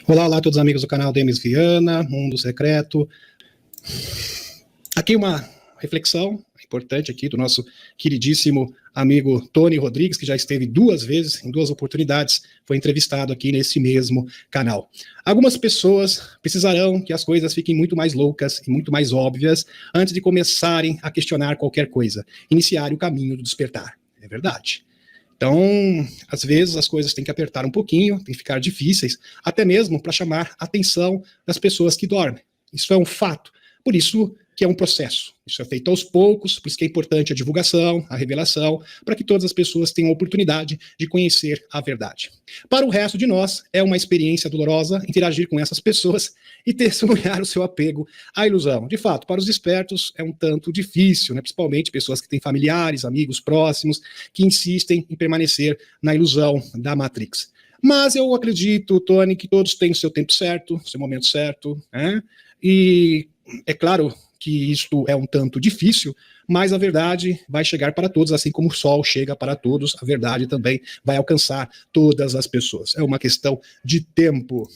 Olá, olá a todos os amigos do canal Demis Viana, Mundo Secreto. Aqui uma reflexão importante aqui do nosso queridíssimo amigo Tony Rodrigues, que já esteve 2 vezes, em 2 oportunidades, foi entrevistado aqui nesse mesmo canal. Algumas pessoas precisarão que as coisas fiquem muito mais loucas e muito mais óbvias antes de começarem a questionar qualquer coisa, iniciar o caminho do despertar. É verdade. Então, às vezes as coisas têm que apertar um pouquinho, têm que ficar difíceis, até mesmo para chamar a atenção das pessoas que dormem. Isso é um fato. Por isso que é um processo. Isso é feito aos poucos, por isso que é importante a divulgação, a revelação, para que todas as pessoas tenham a oportunidade de conhecer a verdade. Para o resto de nós, é uma experiência dolorosa interagir com essas pessoas e testemunhar o seu apego à ilusão. De fato, para os espertos é um tanto difícil, né? Principalmente pessoas que têm familiares, amigos próximos, que insistem em permanecer na ilusão da Matrix. Mas eu acredito, Tony, que todos têm o seu tempo certo, seu momento certo, né? E é claro que isto é um tanto difícil, mas a verdade vai chegar para todos, assim como o sol chega para todos, a verdade também vai alcançar todas as pessoas. É uma questão de tempo.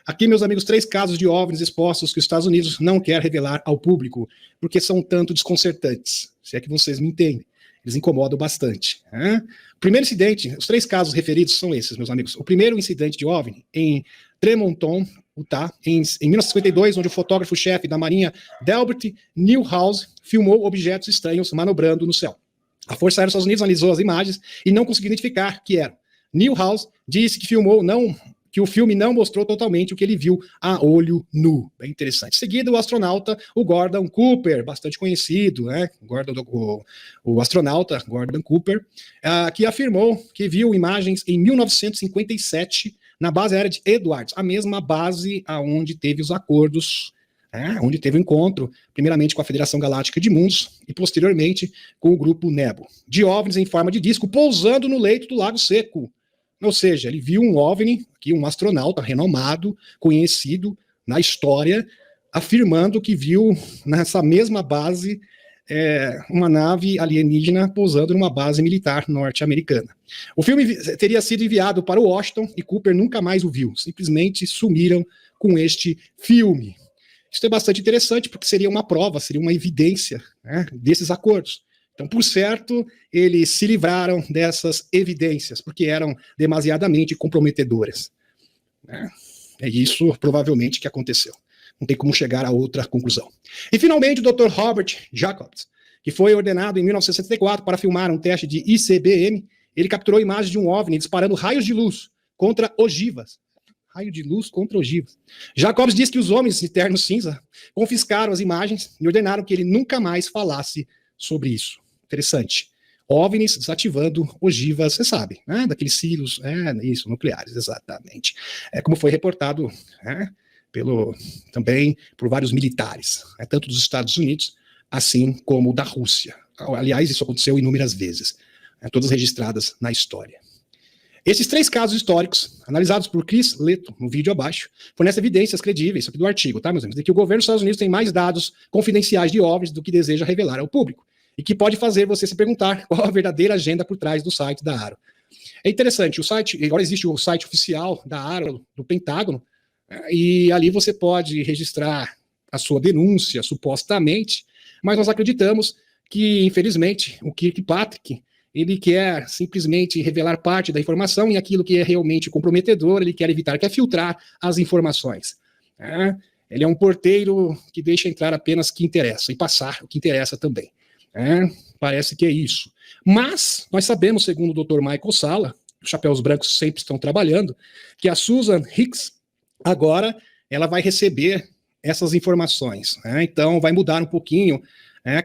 Aqui, meus amigos, 3 casos de OVNIs expostos que os Estados Unidos não quer revelar ao público, porque são um tanto desconcertantes, se é que vocês me entendem. Eles incomodam bastante. Né? O primeiro incidente, os 3 casos referidos são esses, meus amigos. O primeiro incidente de OVNI em Tremonton, Utah, em 1952, onde o fotógrafo-chefe da Marinha, Delbert Newhouse, filmou objetos estranhos manobrando no céu. A Força Aérea dos Estados Unidos analisou as imagens e não conseguiu identificar que eram. Newhouse disse que que o filme não mostrou totalmente o que ele viu a olho nu. Bem interessante. Em seguida, o astronauta, o Gordon Cooper, bastante conhecido, né? O astronauta Gordon Cooper, que afirmou que viu imagens em 1957 na base aérea de Edwards, a mesma base aonde teve os acordos, onde teve o encontro, primeiramente com a Federação Galáctica de Mundos e posteriormente com o Grupo Nebo, de OVNIs em forma de disco pousando no leito do Lago Seco. Ou seja, ele viu um OVNI, aqui um astronauta renomado, conhecido na história, afirmando que viu nessa mesma base uma nave alienígena pousando numa base militar norte-americana. O filme teria sido enviado para Washington e Cooper nunca mais o viu. Simplesmente sumiram com este filme. Isso é bastante interessante porque seria uma prova, seria uma evidência, né, desses acordos. Então, por certo, eles se livraram dessas evidências, porque eram demasiadamente comprometedoras. É isso, provavelmente, que aconteceu. Não tem como chegar a outra conclusão. E, finalmente, o Dr. Robert Jacobs, que foi ordenado em 1964 para filmar um teste de ICBM, ele capturou imagens de um OVNI disparando raios de luz contra ogivas. Raio de luz contra ogivas. Jacobs diz que os homens de terno cinza confiscaram as imagens e ordenaram que ele nunca mais falasse sobre isso. Interessante. OVNIs desativando ogivas, você sabe, né? Daqueles silos, nucleares, exatamente. Como foi reportado, também por vários militares, tanto dos Estados Unidos, assim como da Rússia. Aliás, isso aconteceu inúmeras vezes, todas registradas na história. Esses 3 casos históricos, analisados por Chris Leto, no vídeo abaixo, fornecem evidências credíveis, aqui do artigo, tá, meus amigos, de que o governo dos Estados Unidos tem mais dados confidenciais de OVNIs do que deseja revelar ao público, e que pode fazer você se perguntar qual a verdadeira agenda por trás do site da AARO. É interessante, o site, agora existe o site oficial da AARO, do Pentágono, e ali você pode registrar a sua denúncia, supostamente, mas nós acreditamos que, infelizmente, o Kirkpatrick, ele quer simplesmente revelar parte da informação e aquilo que é realmente comprometedor, ele quer evitar, quer filtrar as informações. Ele é um porteiro que deixa entrar apenas o que interessa e passar o que interessa também. Parece que é isso. Mas nós sabemos, segundo o Dr. Michael Salla, os chapéus brancos sempre estão trabalhando, que a Susan Hicks, agora, ela vai receber essas informações. Então, vai mudar um pouquinho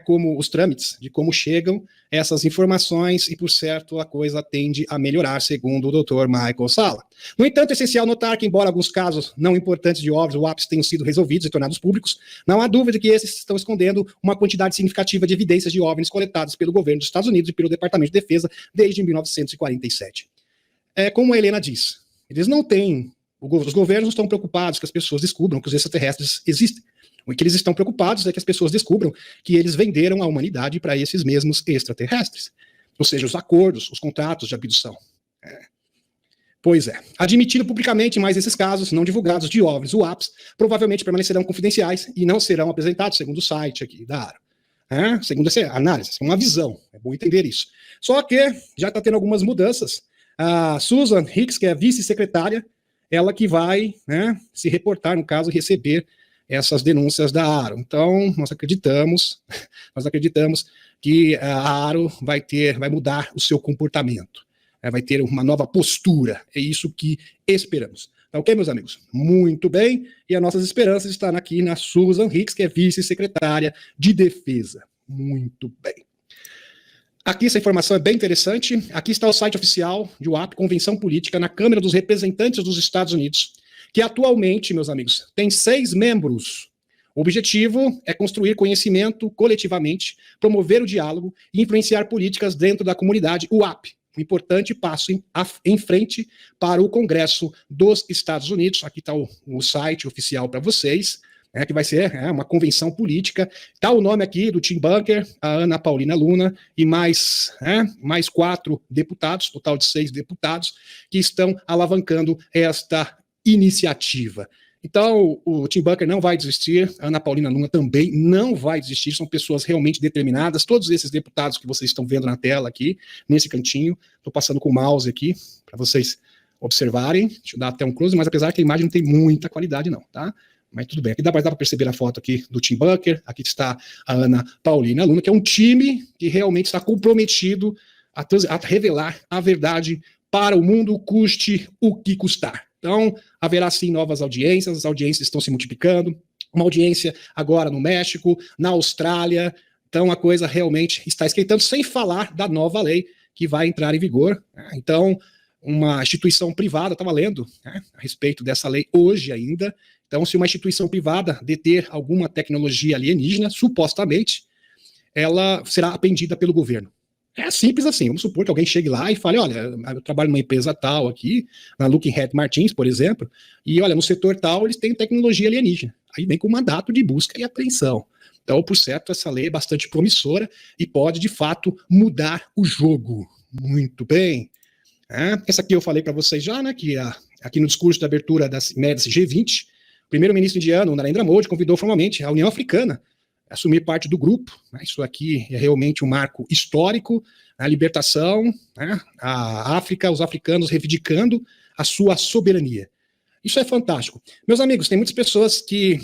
como os trâmites, de como chegam essas informações, e, por certo, a coisa tende a melhorar, segundo o Dr. Michael Salla. No entanto, é essencial notar que, embora alguns casos não importantes de OVNIs ou UAPs tenham sido resolvidos e tornados públicos, não há dúvida que esses estão escondendo uma quantidade significativa de evidências de OVNIs coletadas pelo governo dos Estados Unidos e pelo Departamento de Defesa desde 1947. Como a Helena diz, eles não têm, os governos não estão preocupados que as pessoas descubram que os extraterrestres existem. O que eles estão preocupados é que as pessoas descubram que eles venderam a humanidade para esses mesmos extraterrestres. Ou seja, os acordos, os contratos de abdução. Pois é. Admitido publicamente mais esses casos não divulgados de OVNIs UAPs, provavelmente permanecerão confidenciais e não serão apresentados, segundo o site aqui da ARO. Segundo essa análise, é uma visão, é bom entender isso. Só que já está tendo algumas mudanças. A Susan Hicks, que é a vice-secretária, ela que vai, né, se reportar, no caso, receber essas denúncias da ARO. Então, nós acreditamos que a ARO vai mudar o seu comportamento, vai ter uma nova postura. É isso que esperamos. Tá ok, meus amigos? Muito bem. E as nossas esperanças estão aqui na Susan Hicks, que é vice-secretária de Defesa. Muito bem. Aqui essa informação é bem interessante. Aqui está o site oficial de UAP, Convenção Política, na Câmara dos Representantes dos Estados Unidos, que atualmente, meus amigos, tem 6 membros. O objetivo é construir conhecimento coletivamente, promover o diálogo e influenciar políticas dentro da comunidade UAP. Um importante passo em frente para o Congresso dos Estados Unidos. Aqui está o site oficial para vocês, que vai ser uma convenção política. Está o nome aqui do Tim Bunker, a Ana Paulina Luna e mais 4 deputados, total de 6 deputados, que estão alavancando esta iniciativa. Então, o Tim Bunker não vai desistir, a Ana Paulina Luna também não vai desistir, são pessoas realmente determinadas. Todos esses deputados que vocês estão vendo na tela aqui, nesse cantinho, estou passando com o mouse aqui, para vocês observarem. Deixa eu dar até um close, mas apesar que a imagem não tem muita qualidade não, tá? Mas tudo bem, aqui dá para perceber a foto aqui do Tim Bunker, aqui está a Ana Paulina Luna, que é um time que realmente está comprometido a revelar a verdade para o mundo, custe o que custar. Então, haverá sim novas audiências, as audiências estão se multiplicando, uma audiência agora no México, na Austrália, então a coisa realmente está esquentando, sem falar da nova lei que vai entrar em vigor. Então, uma instituição privada, estava lendo a respeito dessa lei hoje ainda, então se uma instituição privada deter alguma tecnologia alienígena, supostamente, ela será apreendida pelo governo. É simples assim, vamos supor que alguém chegue lá e fale, olha, eu trabalho numa empresa tal aqui, na Looking Hat Martins, por exemplo, e olha, no setor tal eles têm tecnologia alienígena. Aí vem com mandato de busca e apreensão. Então, por certo, essa lei é bastante promissora e pode, de fato, mudar o jogo. Muito bem. Essa aqui eu falei para vocês já, né, que aqui no discurso de abertura das MEDS G20, o primeiro-ministro indiano, Narendra Modi, convidou formalmente a União Africana assumir parte do grupo. Isso aqui é realmente um marco histórico, a libertação, a África, os africanos reivindicando a sua soberania. Isso é fantástico. Meus amigos, tem muitas pessoas que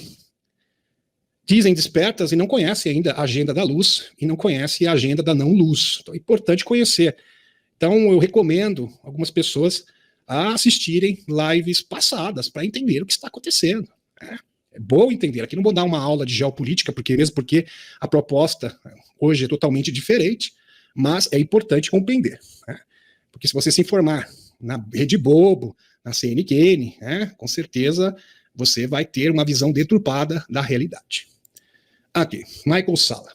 dizem despertas e não conhecem ainda a agenda da luz e não conhecem a agenda da não-luz. Então é importante conhecer. Então eu recomendo algumas pessoas a assistirem lives passadas para entender o que está acontecendo. É bom entender. Aqui não vou dar uma aula de geopolítica, porque a proposta hoje é totalmente diferente, mas é importante compreender. Porque se você se informar na Rede Bobo, na CNN, com certeza você vai ter uma visão deturpada da realidade. Aqui, Michael Salla.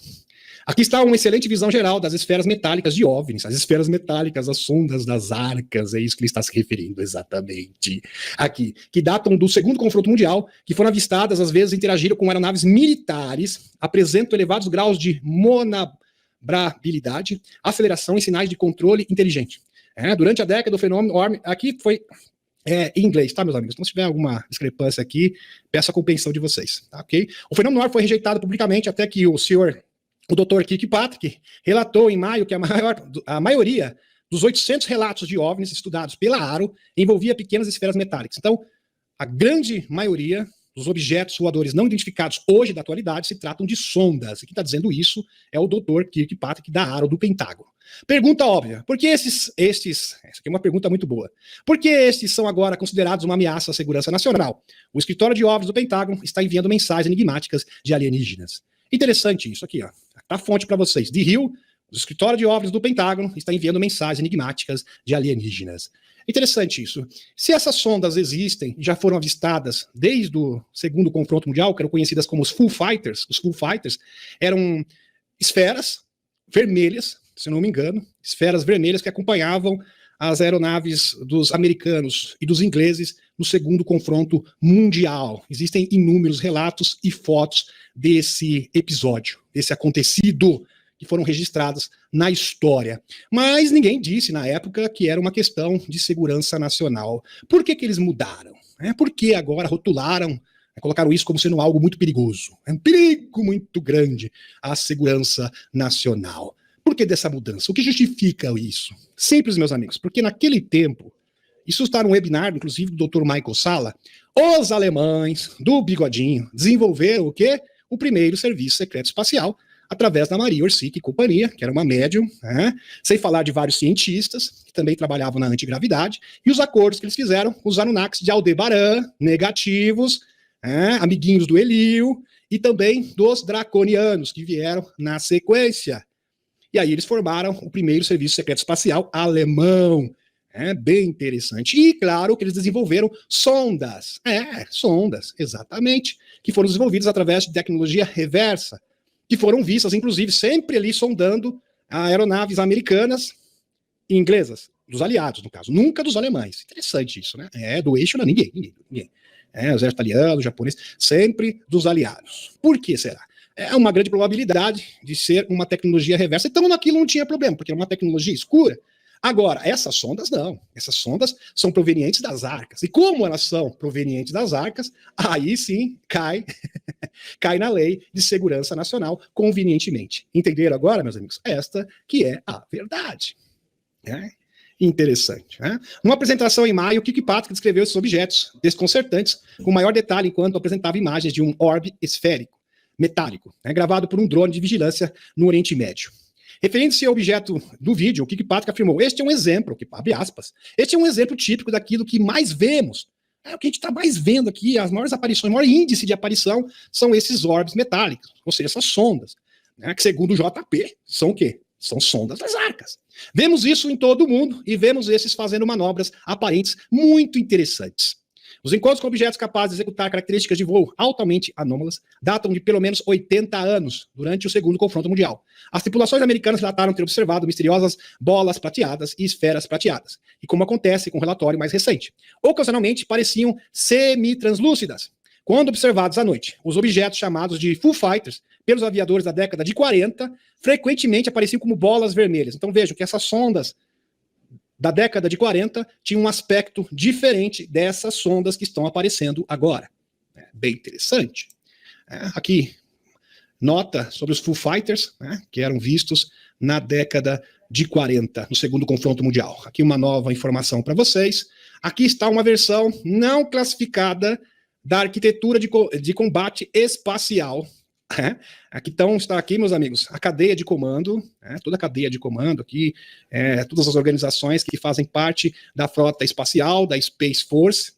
Aqui está uma excelente visão geral das esferas metálicas de OVNIs, as esferas metálicas, as sondas das arcas, é isso que ele está se referindo exatamente. Aqui, que datam do segundo confronto mundial, que foram avistadas, às vezes interagiram com aeronaves militares, apresentam elevados graus de manobrabilidade, aceleração e sinais de controle inteligente. Durante a década do fenômeno ORM, aqui foi em inglês, tá, meus amigos? Então, se tiver alguma discrepância aqui, peço a compreensão de vocês, tá, ok? O fenômeno ORM foi rejeitado publicamente até que o Dr. Kirkpatrick relatou em maio que a maioria dos 800 relatos de OVNIs estudados pela ARO envolvia pequenas esferas metálicas. Então, a grande maioria dos objetos voadores não identificados hoje da atualidade se tratam de sondas. E quem está dizendo isso é o Dr. Kirkpatrick da ARO do Pentágono. Pergunta óbvia, por que essa aqui é uma pergunta muito boa, por que estes são agora considerados uma ameaça à segurança nacional? O escritório de OVNIs do Pentágono está enviando mensagens enigmáticas de alienígenas. Interessante isso aqui, ó. Tá a fonte para vocês. The Hill, o escritório de OVNIs do Pentágono, está enviando mensagens enigmáticas de alienígenas. Interessante isso. Se essas sondas existem e já foram avistadas desde o segundo confronto mundial, que eram conhecidas como os Foo Fighters eram esferas vermelhas, se não me engano, esferas vermelhas que acompanhavam as aeronaves dos americanos e dos ingleses no segundo confronto mundial. Existem inúmeros relatos e fotos desse episódio, desse acontecido, que foram registradas na história. Mas ninguém disse na época que era uma questão de segurança nacional. Por que eles mudaram? Por que agora rotularam, colocaram isso como sendo algo muito perigoso? É um perigo muito grande à segurança nacional. Por que dessa mudança? O que justifica isso? Simples, meus amigos, porque naquele tempo, isso está no webinar, inclusive, do Dr. Michael Salla, os alemães do Bigodinho desenvolveram o quê? O primeiro serviço secreto espacial, através da Maria Orsic e companhia, que era uma médium, sem falar de vários cientistas, que também trabalhavam na antigravidade, e os acordos que eles fizeram com os Anunnakis de Aldebaran, negativos, amiguinhos do Elio, e também dos draconianos, que vieram na sequência. E aí eles formaram o primeiro serviço secreto espacial alemão. Bem interessante. E claro que eles desenvolveram sondas. Sondas, exatamente. Que foram desenvolvidas através de tecnologia reversa. Que foram vistas, inclusive, sempre ali sondando aeronaves americanas e inglesas. Dos aliados, no caso. Nunca dos alemães. Interessante isso, né? Do eixo, não, ninguém. O exército italiano, japonês, sempre dos aliados. Por que será? É uma grande probabilidade de ser uma tecnologia reversa. Então, naquilo não tinha problema, porque era uma tecnologia escura. Agora, essas sondas não. Essas sondas são provenientes das arcas. E como elas são provenientes das arcas, aí sim cai na lei de segurança nacional, convenientemente. Entenderam agora, meus amigos? Esta que é a verdade. Interessante. Numa apresentação em maio, Kiki Patrick descreveu esses objetos desconcertantes com maior detalhe enquanto apresentava imagens de um orbe esférico, metálico, gravado por um drone de vigilância no Oriente Médio. Referindo-se ao objeto do vídeo, o Kiki Patrick afirmou: este é um exemplo, abre aspas, este é um exemplo típico daquilo que mais vemos. O que a gente está mais vendo aqui, as maiores aparições, o maior índice de aparição são esses orbes metálicos, ou seja, essas sondas, que segundo o JP, são o quê? São sondas das arcas. Vemos isso em todo o mundo e vemos esses fazendo manobras aparentes muito interessantes. Os encontros com objetos capazes de executar características de voo altamente anômalas datam de pelo menos 80 anos, durante o segundo confronto mundial. As tripulações americanas relataram ter observado misteriosas bolas prateadas e esferas prateadas, e como acontece com o relatório mais recente. Ocasionalmente pareciam semi-translúcidas. Quando observados à noite, os objetos chamados de Foo Fighters, pelos aviadores da década de 40, frequentemente apareciam como bolas vermelhas. Então vejam que essas sondas da década de 40 tinha um aspecto diferente dessas sondas que estão aparecendo agora. Bem interessante. Aqui, nota sobre os Foo Fighters, que eram vistos na década de 40, no segundo confronto mundial. Aqui uma nova informação para vocês. Aqui está uma versão não classificada da arquitetura de combate espacial. Aqui está aqui, meus amigos, a cadeia de comando, toda a cadeia de comando aqui, todas as organizações que fazem parte da frota espacial, da Space Force,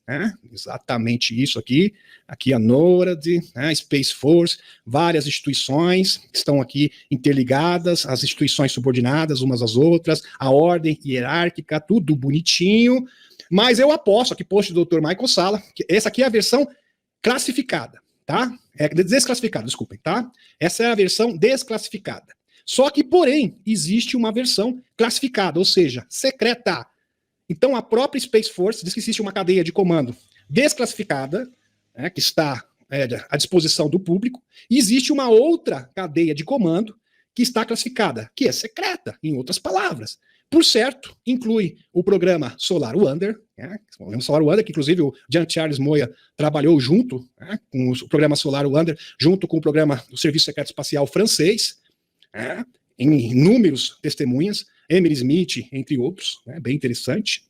exatamente isso aqui a NORAD, Space Force, várias instituições que estão aqui interligadas, as instituições subordinadas umas às outras, a ordem hierárquica, tudo bonitinho, mas eu aposto, aqui post do Dr. Michael Salla, que essa aqui é a versão classificada. Tá? Desclassificada, desculpem, tá? Essa é a versão desclassificada. Só que, porém, existe uma versão classificada, ou seja, secreta. Então, a própria Space Force diz que existe uma cadeia de comando desclassificada, que está à disposição do público, e existe uma outra cadeia de comando que está classificada, que é secreta, em outras palavras. Por certo, inclui o programa Solar Wonder, o Solar Wonder, que inclusive o Jean-Charles Moya trabalhou junto com o programa Solar Wonder, junto com o programa do Serviço Secreto Espacial francês, em inúmeros testemunhas, Emily Smith, entre outros, bem interessante.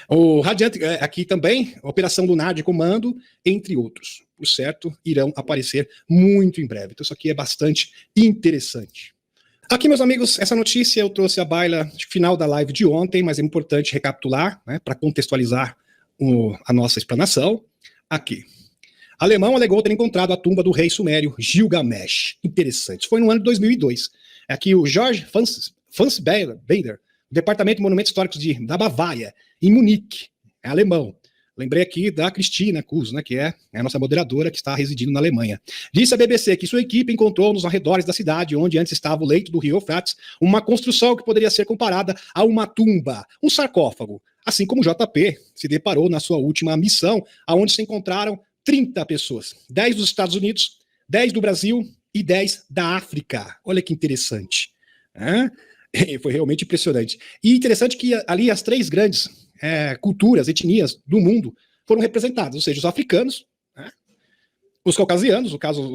O Radiant, aqui também, Operação Lunar de Comando, entre outros. Por certo, irão aparecer muito em breve. Então isso aqui é bastante interessante. Aqui, meus amigos, essa notícia eu trouxe à baila no final da live de ontem, mas é importante recapitular, para contextualizar a nossa explanação. Aqui. Alemão alegou ter encontrado a tumba do rei sumério Gilgamesh. Interessante. Isso foi no ano de 2002. Aqui o George Franz Bader, do Departamento de Monumentos Históricos da Bavária, em Munique, é alemão. Lembrei aqui da Cristina Kuz, que é a nossa moderadora que está residindo na Alemanha. Disse à BBC que sua equipe encontrou nos arredores da cidade, onde antes estava o leito do rio Eufrates, uma construção que poderia ser comparada a uma tumba, um sarcófago. Assim como o JP se deparou na sua última missão, onde se encontraram 30 pessoas, 10 dos Estados Unidos, 10 do Brasil e 10 da África. Olha que interessante. Foi realmente impressionante. E interessante que ali as 3 grandes culturas, etnias do mundo foram representadas, ou seja, os africanos, né, os caucasianos, no caso,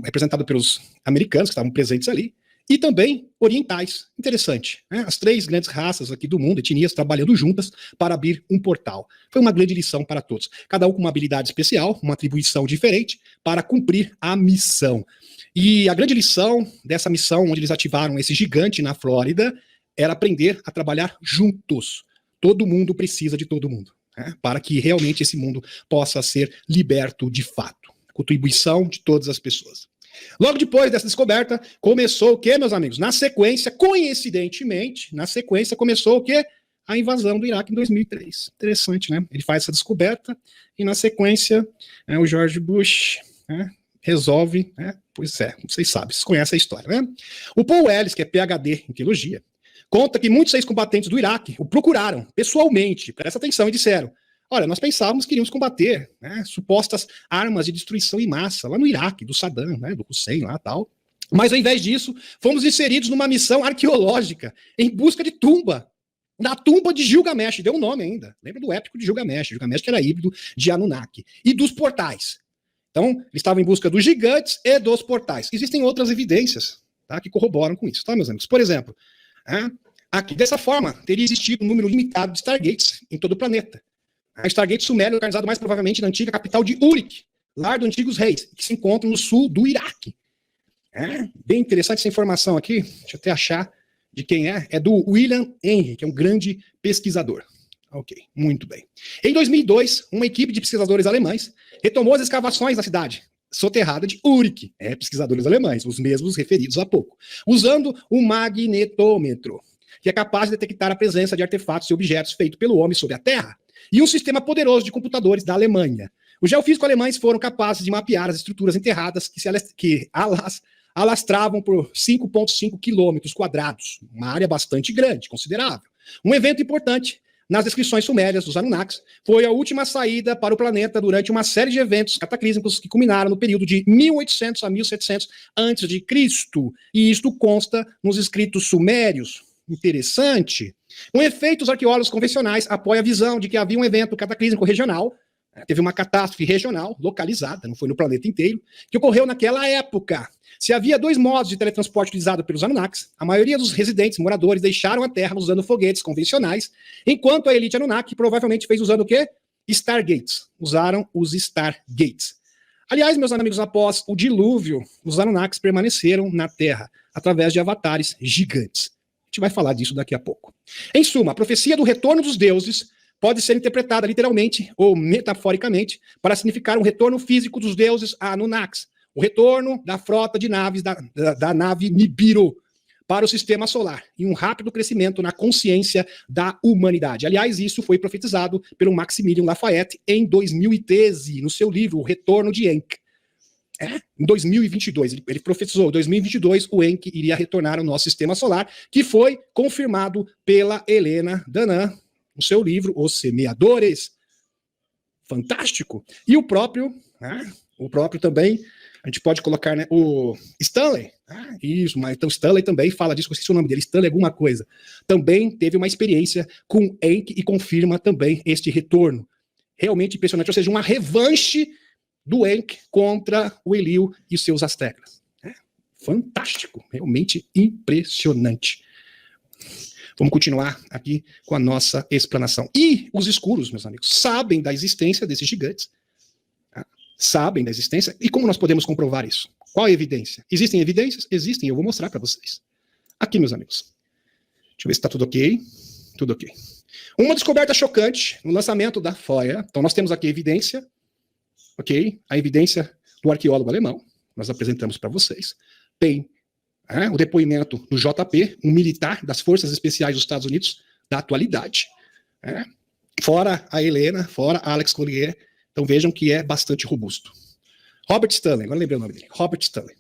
representados pelos americanos que estavam presentes ali, e também orientais. Interessante. As 3 grandes raças aqui do mundo, etnias, trabalhando juntas para abrir um portal. Foi uma grande lição para todos. Cada um com uma habilidade especial, uma atribuição diferente para cumprir a missão. E a grande lição dessa missão, onde eles ativaram esse gigante na Flórida, era aprender a trabalhar juntos. Todo mundo precisa de todo mundo, né, para que realmente esse mundo possa ser liberto de fato. Contribuição de todas as pessoas. Logo depois dessa descoberta, começou o quê, meus amigos? Na sequência, coincidentemente, começou o quê? A invasão do Iraque em 2003. Interessante, né? Ele faz essa descoberta e, na sequência, o George Bush resolve, pois vocês sabem, vocês conhecem a história, né? O Paul Ellis, que é PhD em teologia, conta que muitos ex-combatentes do Iraque o procuraram pessoalmente, presta atenção, e disseram: olha, nós pensávamos que iríamos combater supostas armas de destruição em massa lá no Iraque, do Saddam, do Hussein lá e tal. Mas ao invés disso, fomos inseridos numa missão arqueológica em busca de na tumba de Gilgamesh, deu um nome ainda. Lembra do épico de Gilgamesh? Gilgamesh que era híbrido de Anunnaki. E dos portais. Então, eles estavam em busca dos gigantes e dos portais. Existem outras evidências, tá, que corroboram com isso, tá, meus amigos? Por exemplo, aqui, dessa forma, teria existido um número limitado de Stargates em todo o planeta. A Stargate Sumério é localizado mais provavelmente na antiga capital de Uruk, lar dos antigos reis, que se encontra no sul do Iraque. Bem interessante essa informação aqui, deixa eu até achar de quem é do William Henry, que é um grande pesquisador. Ok, muito bem. Em 2002, uma equipe de pesquisadores alemães retomou as escavações na cidade soterrada de Uruk, pesquisadores alemães, os mesmos referidos há pouco, usando o magnetômetro, que é capaz de detectar a presença de artefatos e objetos feitos pelo homem sobre a Terra, e um sistema poderoso de computadores da Alemanha. Os geofísicos alemães foram capazes de mapear as estruturas enterradas que alastravam por 5,5 quilômetros quadrados, uma área bastante grande, considerável. Um evento importante nas descrições sumérias dos Anunnakis foi a última saída para o planeta durante uma série de eventos cataclísmicos que culminaram no período de 1800 a 1700 a.C., e isto consta nos escritos sumérios. Interessante. Com efeito, os arqueólogos convencionais apoiam a visão de que havia um evento cataclísmico regional, teve uma catástrofe regional, localizada, não foi no planeta inteiro, que ocorreu naquela época. Se havia 2 modos de teletransporte utilizados pelos Anunnakis, a maioria dos residentes, moradores, deixaram a Terra usando foguetes convencionais, enquanto a elite Anunnaki provavelmente fez usando o quê? Stargates. Usaram os Stargates. Aliás, meus amigos, após o dilúvio, os Anunnakis permaneceram na Terra, através de avatares gigantes. A gente vai falar disso daqui a pouco. Em suma, a profecia do retorno dos deuses pode ser interpretada literalmente ou metaforicamente para significar um retorno físico dos deuses a Anunnakis, o retorno da frota de naves da nave Nibiru para o sistema solar e um rápido crescimento na consciência da humanidade. Aliás, isso foi profetizado pelo Maximilian Lafayette em 2013, no seu livro O Retorno de Enki. Em 2022, ele profetizou, em 2022 o Enki iria retornar ao nosso sistema solar, que foi confirmado pela Helena Danã, no seu livro Os Semeadores. Fantástico! E o próprio também, a gente pode colocar, o Stanley, isso, mas então Stanley também fala disso, esqueci o nome dele, Stanley alguma coisa, também teve uma experiência com Enki e confirma também este retorno. Realmente impressionante, ou seja, uma revanche do Enki contra o Enlil e os seus astecas. Fantástico, realmente impressionante. Vamos continuar aqui com a nossa explanação. E os escuros, meus amigos, sabem da existência desses gigantes. Sabem da existência. E como nós podemos comprovar isso? Qual a evidência? Existem evidências? Existem, eu vou mostrar para vocês. Aqui, meus amigos. Deixa eu ver se está tudo ok. Tudo ok. Uma descoberta chocante no lançamento da FOIA. Então, nós temos aqui evidência, ok? A evidência do arqueólogo alemão. Nós apresentamos para vocês. Tem o depoimento do JP, um militar das Forças Especiais dos Estados Unidos, da atualidade. Fora a Helena, fora a Alex Collier. Então vejam que é bastante robusto. Robert Stanley, agora lembrei o nome dele. Robert Stanley.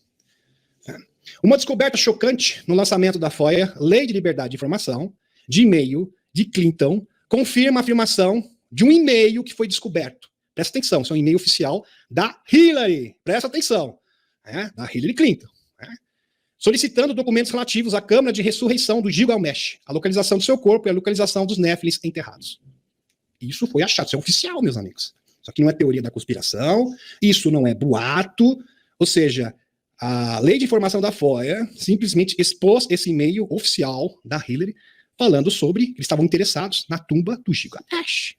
Uma descoberta chocante no lançamento da FOIA, Lei de Liberdade de Informação, de e-mail de Clinton, confirma a afirmação de um e-mail que foi descoberto. Presta atenção, isso é um e-mail oficial da Hillary. Presta atenção. da Hillary Clinton, solicitando documentos relativos à câmara de ressurreição do Gilgamesh, a localização do seu corpo e a localização dos Néfilis enterrados. Isso foi achado, isso é oficial, meus amigos. Isso aqui não é teoria da conspiração, isso não é boato, ou seja, a lei de informação da FOIA simplesmente expôs esse e-mail oficial da Hillary falando sobre que eles estavam interessados na tumba do Gilgamesh.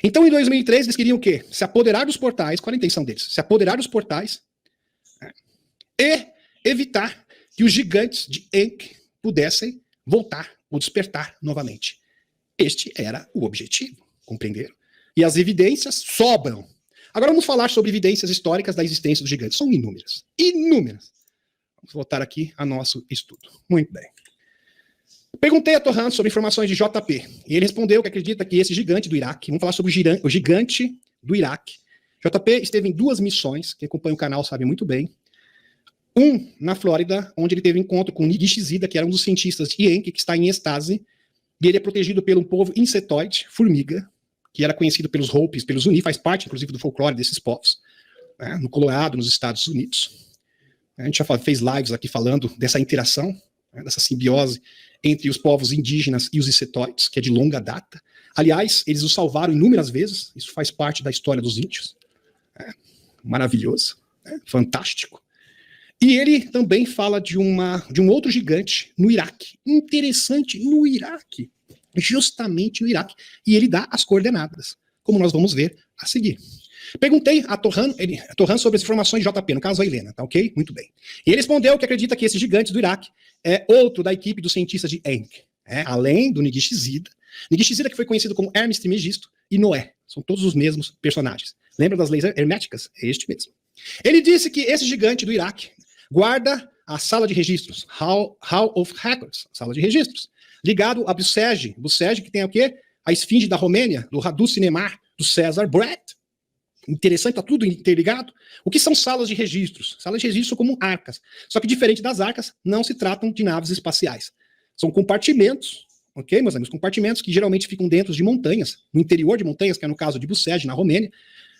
Então, em 2003, eles queriam o quê? Se apoderar dos portais, qual a intenção deles? Se apoderar dos portais e evitar que os gigantes de Enki pudessem voltar ou despertar novamente. Este era o objetivo, compreenderam? E as evidências sobram. Agora vamos falar sobre evidências históricas da existência dos gigantes. São inúmeras. Inúmeras. Vamos voltar aqui ao nosso estudo. Muito bem. Perguntei a Torran sobre informações de JP. E ele respondeu que acredita que esse gigante do Iraque, vamos falar sobre o gigante do Iraque. JP esteve em 2 missões, quem acompanha o canal sabe muito bem. Um na Flórida, onde ele teve encontro com Nigi Shizida, que era um dos cientistas de Enki, que está em êxtase. E ele é protegido pelo um povo insetoide, formiga, que era conhecido pelos Hopis, pelos Uni, faz parte, inclusive, do folclore desses povos, no Colorado, nos Estados Unidos. A gente já fez lives aqui falando dessa interação, dessa simbiose entre os povos indígenas e os insetoides, que é de longa data. Aliás, eles os salvaram inúmeras vezes, isso faz parte da história dos índios. Maravilhoso, fantástico. E ele também fala de um outro gigante no Iraque. Interessante, no Iraque. Justamente no Iraque. E ele dá as coordenadas, como nós vamos ver a seguir. Perguntei a Torran sobre as informações de JP, no caso a Helena, tá ok? Muito bem. E ele respondeu que acredita que esse gigante do Iraque é outro da equipe dos cientistas de Enki, além do Nigi Shizida. Nigi Shizida, que foi conhecido como Hermes Trismegisto, e Noé. São todos os mesmos personagens. Lembra das leis herméticas? É este mesmo. Ele disse que esse gigante do Iraque guarda a sala de registros, Hall of Records, sala de registros, ligado a Busege, que tem o quê? A esfinge da Romênia, do Radu Cinemar, do César Brett. Interessante, tá tudo interligado. O que são salas de registros? Salas de registro como arcas. Só que diferente das arcas, não se tratam de naves espaciais. São compartimentos, ok, meus amigos? Compartimentos que geralmente ficam dentro de montanhas, no interior de montanhas, que é no caso de Busege, na Romênia.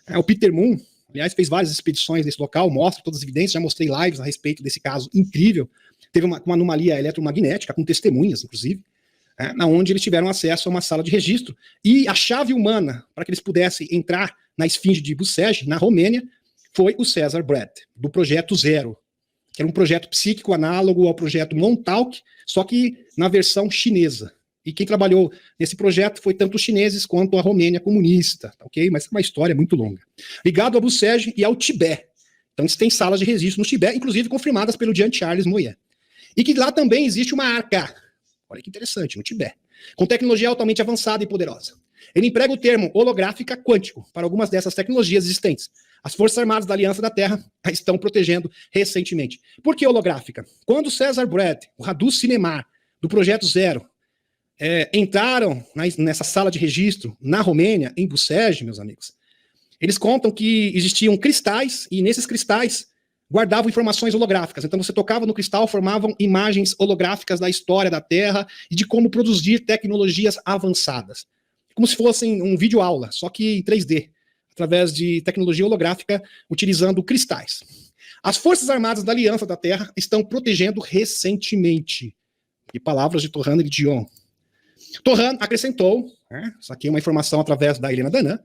O Peter Moon, aliás, fez várias expedições nesse local, mostra todas as evidências, já mostrei lives a respeito desse caso incrível. Teve uma anomalia eletromagnética, com testemunhas, inclusive, onde eles tiveram acesso a uma sala de registro. E a chave humana, para que eles pudessem entrar na esfinge de Busege, na Romênia, foi o César Brett, do Projeto Zero, que era um projeto psíquico análogo ao projeto Montauk, só que na versão chinesa. E quem trabalhou nesse projeto foi tanto os chineses quanto a Romênia comunista, ok? Mas é uma história muito longa. Ligado a Busege e ao Tibete. Então, eles têm salas de registro no Tibete, inclusive confirmadas pelo Jean-Charles Moyen. E que lá também existe uma arca. Olha que interessante, no Tibete. Com tecnologia altamente avançada e poderosa. Ele emprega o termo holográfica quântico para algumas dessas tecnologias existentes. As Forças Armadas da Aliança da Terra a estão protegendo recentemente. Por que holográfica? Quando César Brett, o Radu Cinemar, do Projeto Zero, entraram nessa sala de registro na Romênia, em Busege, meus amigos, eles contam que existiam cristais, e nesses cristais guardavam informações holográficas. Então você tocava no cristal, formavam imagens holográficas da história da Terra e de como produzir tecnologias avançadas. Como se fossem um vídeo-aula, só que em 3D, através de tecnologia holográfica, utilizando cristais. As Forças Armadas da Aliança da Terra estão protegendo recentemente. E palavras de Torran e Dion. Torran acrescentou, isso aqui é uma informação através da Helena Danan,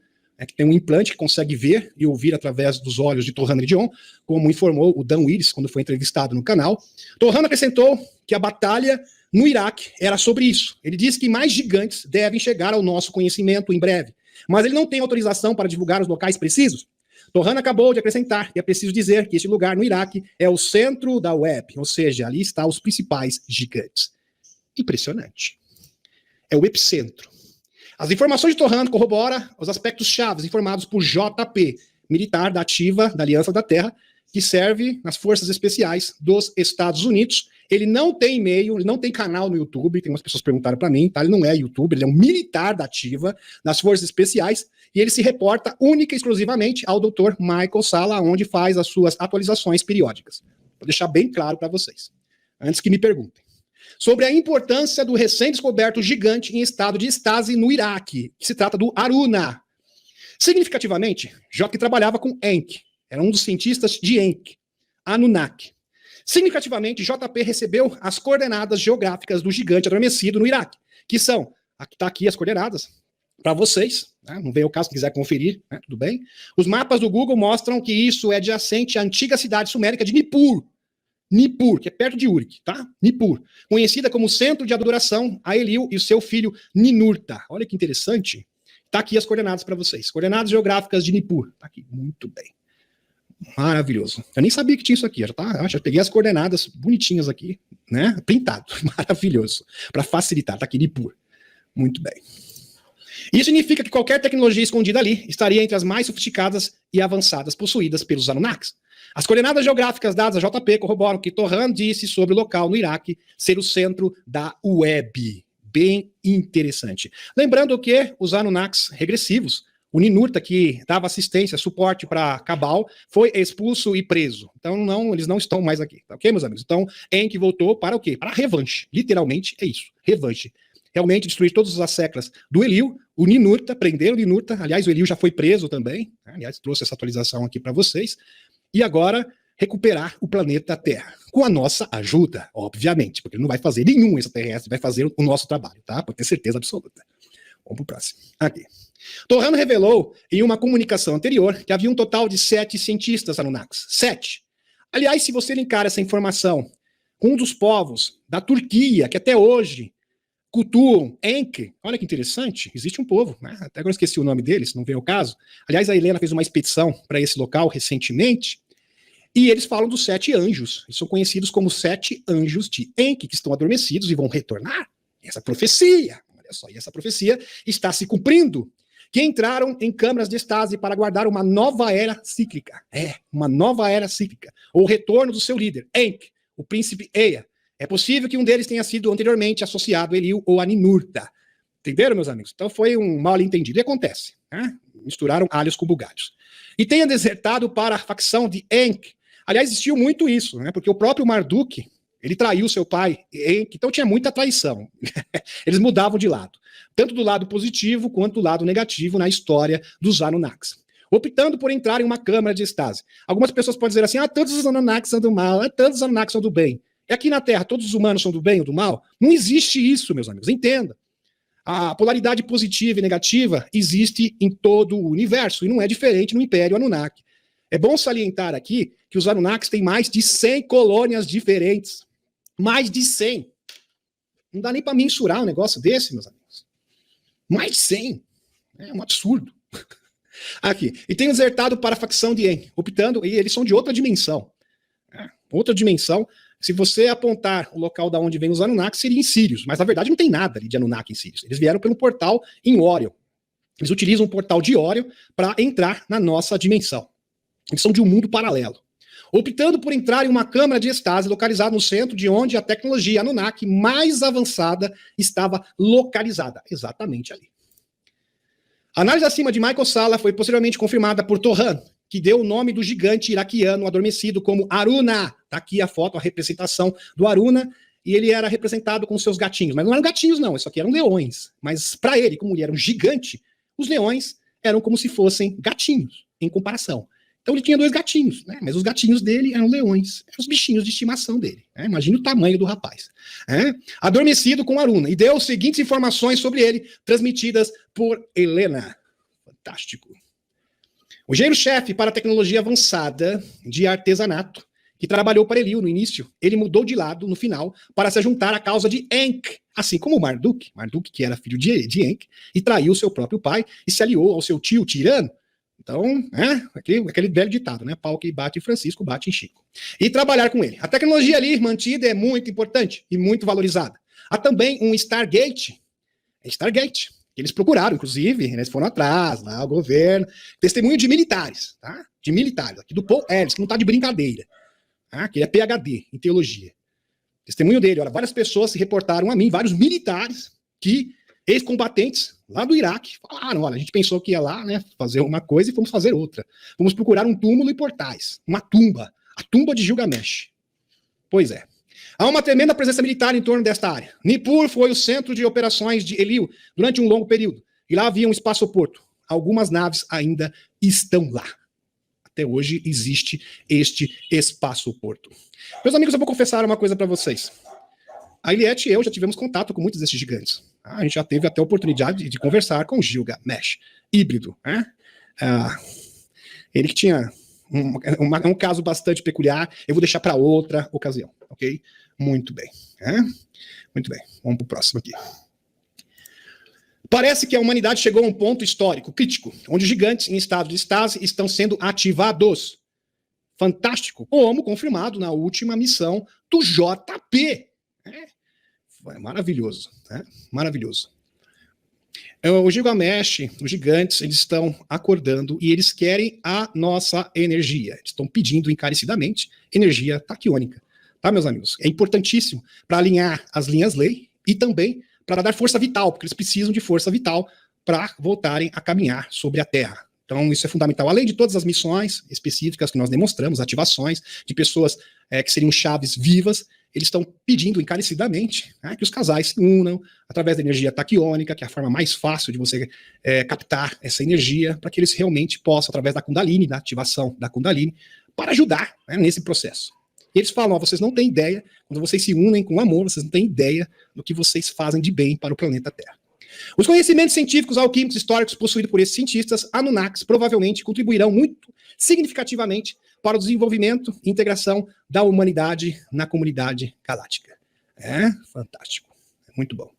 que tem um implante que consegue ver e ouvir através dos olhos de Torran e Dion, como informou o Dan Willis quando foi entrevistado no canal. Torran acrescentou que a batalha no Iraque era sobre isso. Ele disse que mais gigantes devem chegar ao nosso conhecimento em breve, mas ele não tem autorização para divulgar os locais precisos. Torran acabou de acrescentar que é preciso dizer que este lugar no Iraque é o centro da web, ou seja, ali estão os principais gigantes. Impressionante. É o epicentro. As informações de Torran corroboram os aspectos chaves informados por JP, militar da ativa da Aliança da Terra, que serve nas Forças Especiais dos Estados Unidos. Ele não tem e-mail, ele não tem canal no YouTube, tem umas pessoas perguntaram para mim, tá? Ele não é youtuber, ele é um militar da ativa das Forças Especiais, e ele se reporta única e exclusivamente ao Dr. Michael Salla, onde faz as suas atualizações periódicas. Vou deixar bem claro para vocês, antes que me perguntem. Sobre a importância do recém-descoberto gigante em estado de estase no Iraque, que se trata do Aruna. Significativamente, Jock trabalhava com Enki, era um dos cientistas de Enki. Anunnaki. Significativamente, JP recebeu as coordenadas geográficas do gigante adormecido no Iraque, que são, está aqui as coordenadas, para vocês, né? Não vem o caso, se quiser conferir, né? Tudo bem. Os mapas do Google mostram que isso é adjacente à antiga cidade sumérica de Nippur. Nippur, que é perto de Uruk, tá? Nippur, conhecida como centro de adoração a Enlil e o seu filho Ninurta. Olha que interessante. Tá aqui as coordenadas para vocês. Coordenadas geográficas de Nippur. Tá aqui, muito bem. Maravilhoso. Eu nem sabia que tinha isso aqui. Já peguei as coordenadas bonitinhas aqui, né? Printado. Maravilhoso. Para facilitar. Tá aqui, Nippur. Muito bem. Isso significa que qualquer tecnologia escondida ali estaria entre as mais sofisticadas e avançadas possuídas pelos Anunnakis. As coordenadas geográficas dadas a JP corroboram que Torran disse sobre o local no Iraque ser o centro da web. Bem interessante. Lembrando que os Anunnakis regressivos, o Ninurta, que dava assistência, suporte para Cabal, foi expulso e preso. Então, eles não estão mais aqui. Tá ok, meus amigos? Então, Enki voltou para o quê? Para a revanche. Literalmente é isso. Revanche. Realmente destruir todas as seclas do Enlil, o Ninurta, prenderam o Ninurta. Aliás, o Enlil já foi preso também. Aliás, trouxe essa atualização aqui para vocês. E agora, recuperar o planeta Terra. Com a nossa ajuda, obviamente, porque ele não vai fazer nenhum extraterrestre, vai fazer o nosso trabalho, tá? Pode ter certeza absoluta. Vamos pro próximo. Aqui. Torran revelou em uma comunicação anterior que havia um total de 7 cientistas Anunnakis. 7. Aliás, se você linkar essa informação com um dos povos da Turquia, que até hoje cultuam Enki, olha que interessante, existe um povo, né? Até agora eu esqueci o nome deles, não veio o caso. Aliás, a Helena fez uma expedição para esse local recentemente, e eles falam dos 7 anjos. Eles são conhecidos como 7 anjos de Enki, que estão adormecidos e vão retornar. Essa profecia, olha só, e essa profecia está se cumprindo, que entraram em câmaras de estase para guardar uma nova era cíclica. Uma nova era cíclica. Ou o retorno do seu líder, Enki, o príncipe Ea. É possível que um deles tenha sido anteriormente associado a Enlil ou a Ninurta. Entenderam, meus amigos? Então foi um mal entendido. E acontece, né? Misturaram alhos com bugalhos. E tenha desertado para a facção de Enki. Aliás, existiu muito isso, né? Porque o próprio Marduk, ele traiu seu pai, Enki, então tinha muita traição. Eles mudavam de lado. Tanto do lado positivo quanto do lado negativo na história dos Anunnakis. Optando por entrar em uma câmara de estase. Algumas pessoas podem dizer assim, todos os Anunnakis são do mal, todos os Anunnakis são do bem. E aqui na Terra, todos os humanos são do bem ou do mal? Não existe isso, meus amigos, entenda. A polaridade positiva e negativa existe em todo o universo, e não é diferente no Império Anunnaki. É bom salientar aqui que os Anunnakis têm mais de 100 colônias diferentes. Mais de 100. Não dá nem para mensurar um negócio desse, meus amigos. Mais de 100. É um absurdo. Aqui. E tem desertado para a facção de Enki, optando, e eles são de outra dimensão. Outra dimensão. Se você apontar o local da onde vem os Anunnaki, seria em Sírios. Mas, na verdade, não tem nada ali de Anunnaki em Sírios. Eles vieram pelo portal em Órion. Eles utilizam o portal de Órion para entrar na nossa dimensão. Eles são de um mundo paralelo. Optando por entrar em uma câmara de estase localizada no centro de onde a tecnologia Anunnaki mais avançada estava localizada. Exatamente ali. A análise acima de Michael Salla foi posteriormente confirmada por Torran, que deu o nome do gigante iraquiano adormecido como Aruna. Tá aqui a foto, a representação do Aruna, e ele era representado com seus gatinhos. Mas não eram gatinhos, não, isso aqui eram leões. Mas para ele, como ele era um gigante, os leões eram como se fossem gatinhos, em comparação. Então ele tinha 2 gatinhos, né? Mas os gatinhos dele eram leões, eram os bichinhos de estimação dele. Né? Imagina o tamanho do rapaz. Adormecido com Aruna, e deu as seguintes informações sobre ele, transmitidas por Helena. Fantástico. O engenheiro-chefe para a tecnologia avançada de artesanato, que trabalhou para Enlil no início, ele mudou de lado no final para se juntar à causa de Enki, assim como Marduk, que era filho de Enki, e traiu seu próprio pai e se aliou ao seu tio tirano. Então, aquele velho ditado, né? Pau que bate em Francisco, bate em Chico. E trabalhar com ele. A tecnologia ali mantida é muito importante e muito valorizada. Há também um Stargate. Eles procuraram, inclusive, eles foram atrás, lá, o governo, testemunho de militares, tá? De militares, aqui do Paul Ellis, que não tá de brincadeira, tá? Que ele é PhD em teologia. Testemunho dele, olha, várias pessoas se reportaram a mim, vários militares, que ex-combatentes lá do Iraque falaram, olha, a gente pensou que ia lá, né, fazer uma coisa e fomos fazer outra. Vamos procurar um túmulo e portais, uma tumba, a tumba de Gilgamesh. Pois é. Há uma tremenda presença militar em torno desta área. Nippur foi o centro de operações de Enlil durante um longo período. E lá havia um espaçoporto. Algumas naves ainda estão lá. Até hoje existe este espaço-porto. Meus amigos, eu vou confessar uma coisa para vocês. A Eliette e eu já tivemos contato com muitos desses gigantes. A gente já teve até a oportunidade de conversar com o Gilgamesh, híbrido. Né? Ele que tinha um caso bastante peculiar, eu vou deixar para outra ocasião, ok? Muito bem. Muito bem, vamos para o próximo aqui. Parece que a humanidade chegou a um ponto histórico, crítico, onde os gigantes em estado de estase estão sendo ativados. Fantástico, como confirmado na última missão do JP. Maravilhoso, né? Maravilhoso. O Gilgamesh, os gigantes, eles estão acordando e eles querem a nossa energia. Eles estão pedindo encarecidamente energia taquiônica. Tá, meus amigos? É importantíssimo para alinhar as linhas-lei e também para dar força vital, porque eles precisam de força vital para voltarem a caminhar sobre a Terra. Então, isso é fundamental. Além de todas as missões específicas que nós demonstramos, ativações de pessoas que seriam chaves vivas, eles estão pedindo encarecidamente, né, que os casais se unam através da energia taquiônica, que é a forma mais fácil de você captar essa energia, para que eles realmente possam, através da Kundalini, da ativação da Kundalini, para ajudar, né, nesse processo. E eles falam, vocês não têm ideia, quando vocês se unem com amor, vocês não têm ideia do que vocês fazem de bem para o planeta Terra. Os conhecimentos científicos, alquímicos, históricos possuídos por esses cientistas, Anunnakis, provavelmente contribuirão muito significativamente para o desenvolvimento e integração da humanidade na comunidade galáctica. Fantástico. Muito bom.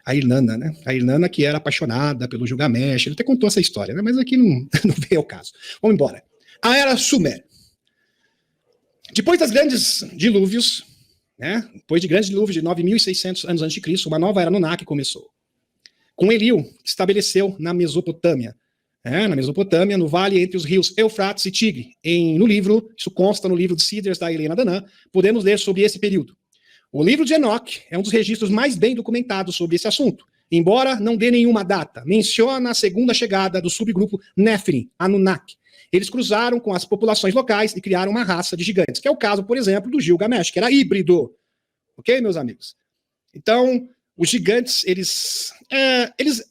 A Irlanda, né? A Irlanda que era apaixonada pelo Gilgamesh, ele até contou essa história, né? Mas aqui não veio ao caso. Vamos embora. A Era Sumer. Depois das grandes dilúvios, né? Depois de grandes dilúvios de 9.600 anos antes de Cristo, uma nova era Anunnaki começou. Com Eliu, que estabeleceu na Mesopotâmia. Na Mesopotâmia, no vale entre os rios Eufrates e Tigre. No livro, isso consta no livro de Cedars da Helena Danã, podemos ler sobre esse período. O livro de Enoch é um dos registros mais bem documentados sobre esse assunto, embora não dê nenhuma data. Menciona a segunda chegada do subgrupo Nephilim, Anunnaki. Eles cruzaram com as populações locais e criaram uma raça de gigantes, que é o caso, por exemplo, do Gilgamesh, que era híbrido. Ok, meus amigos? Então, os gigantes,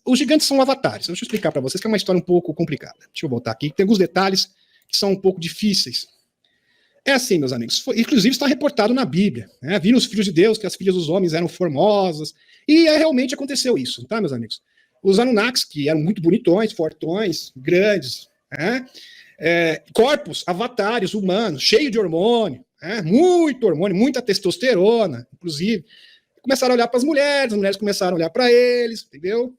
os gigantes são avatares. Deixa eu explicar para vocês, que é uma história um pouco complicada. Deixa eu voltar aqui, tem alguns detalhes que são um pouco difíceis. É assim, meus amigos, inclusive está reportado na Bíblia. Viram os filhos de Deus, que as filhas dos homens eram formosas, e realmente aconteceu isso, tá, meus amigos? Os Anunnakis, que eram muito bonitões, fortões, grandes, corpos, avatares humanos, cheios de hormônio, muito hormônio, muita testosterona, inclusive. Começaram a olhar para as mulheres começaram a olhar para eles, entendeu?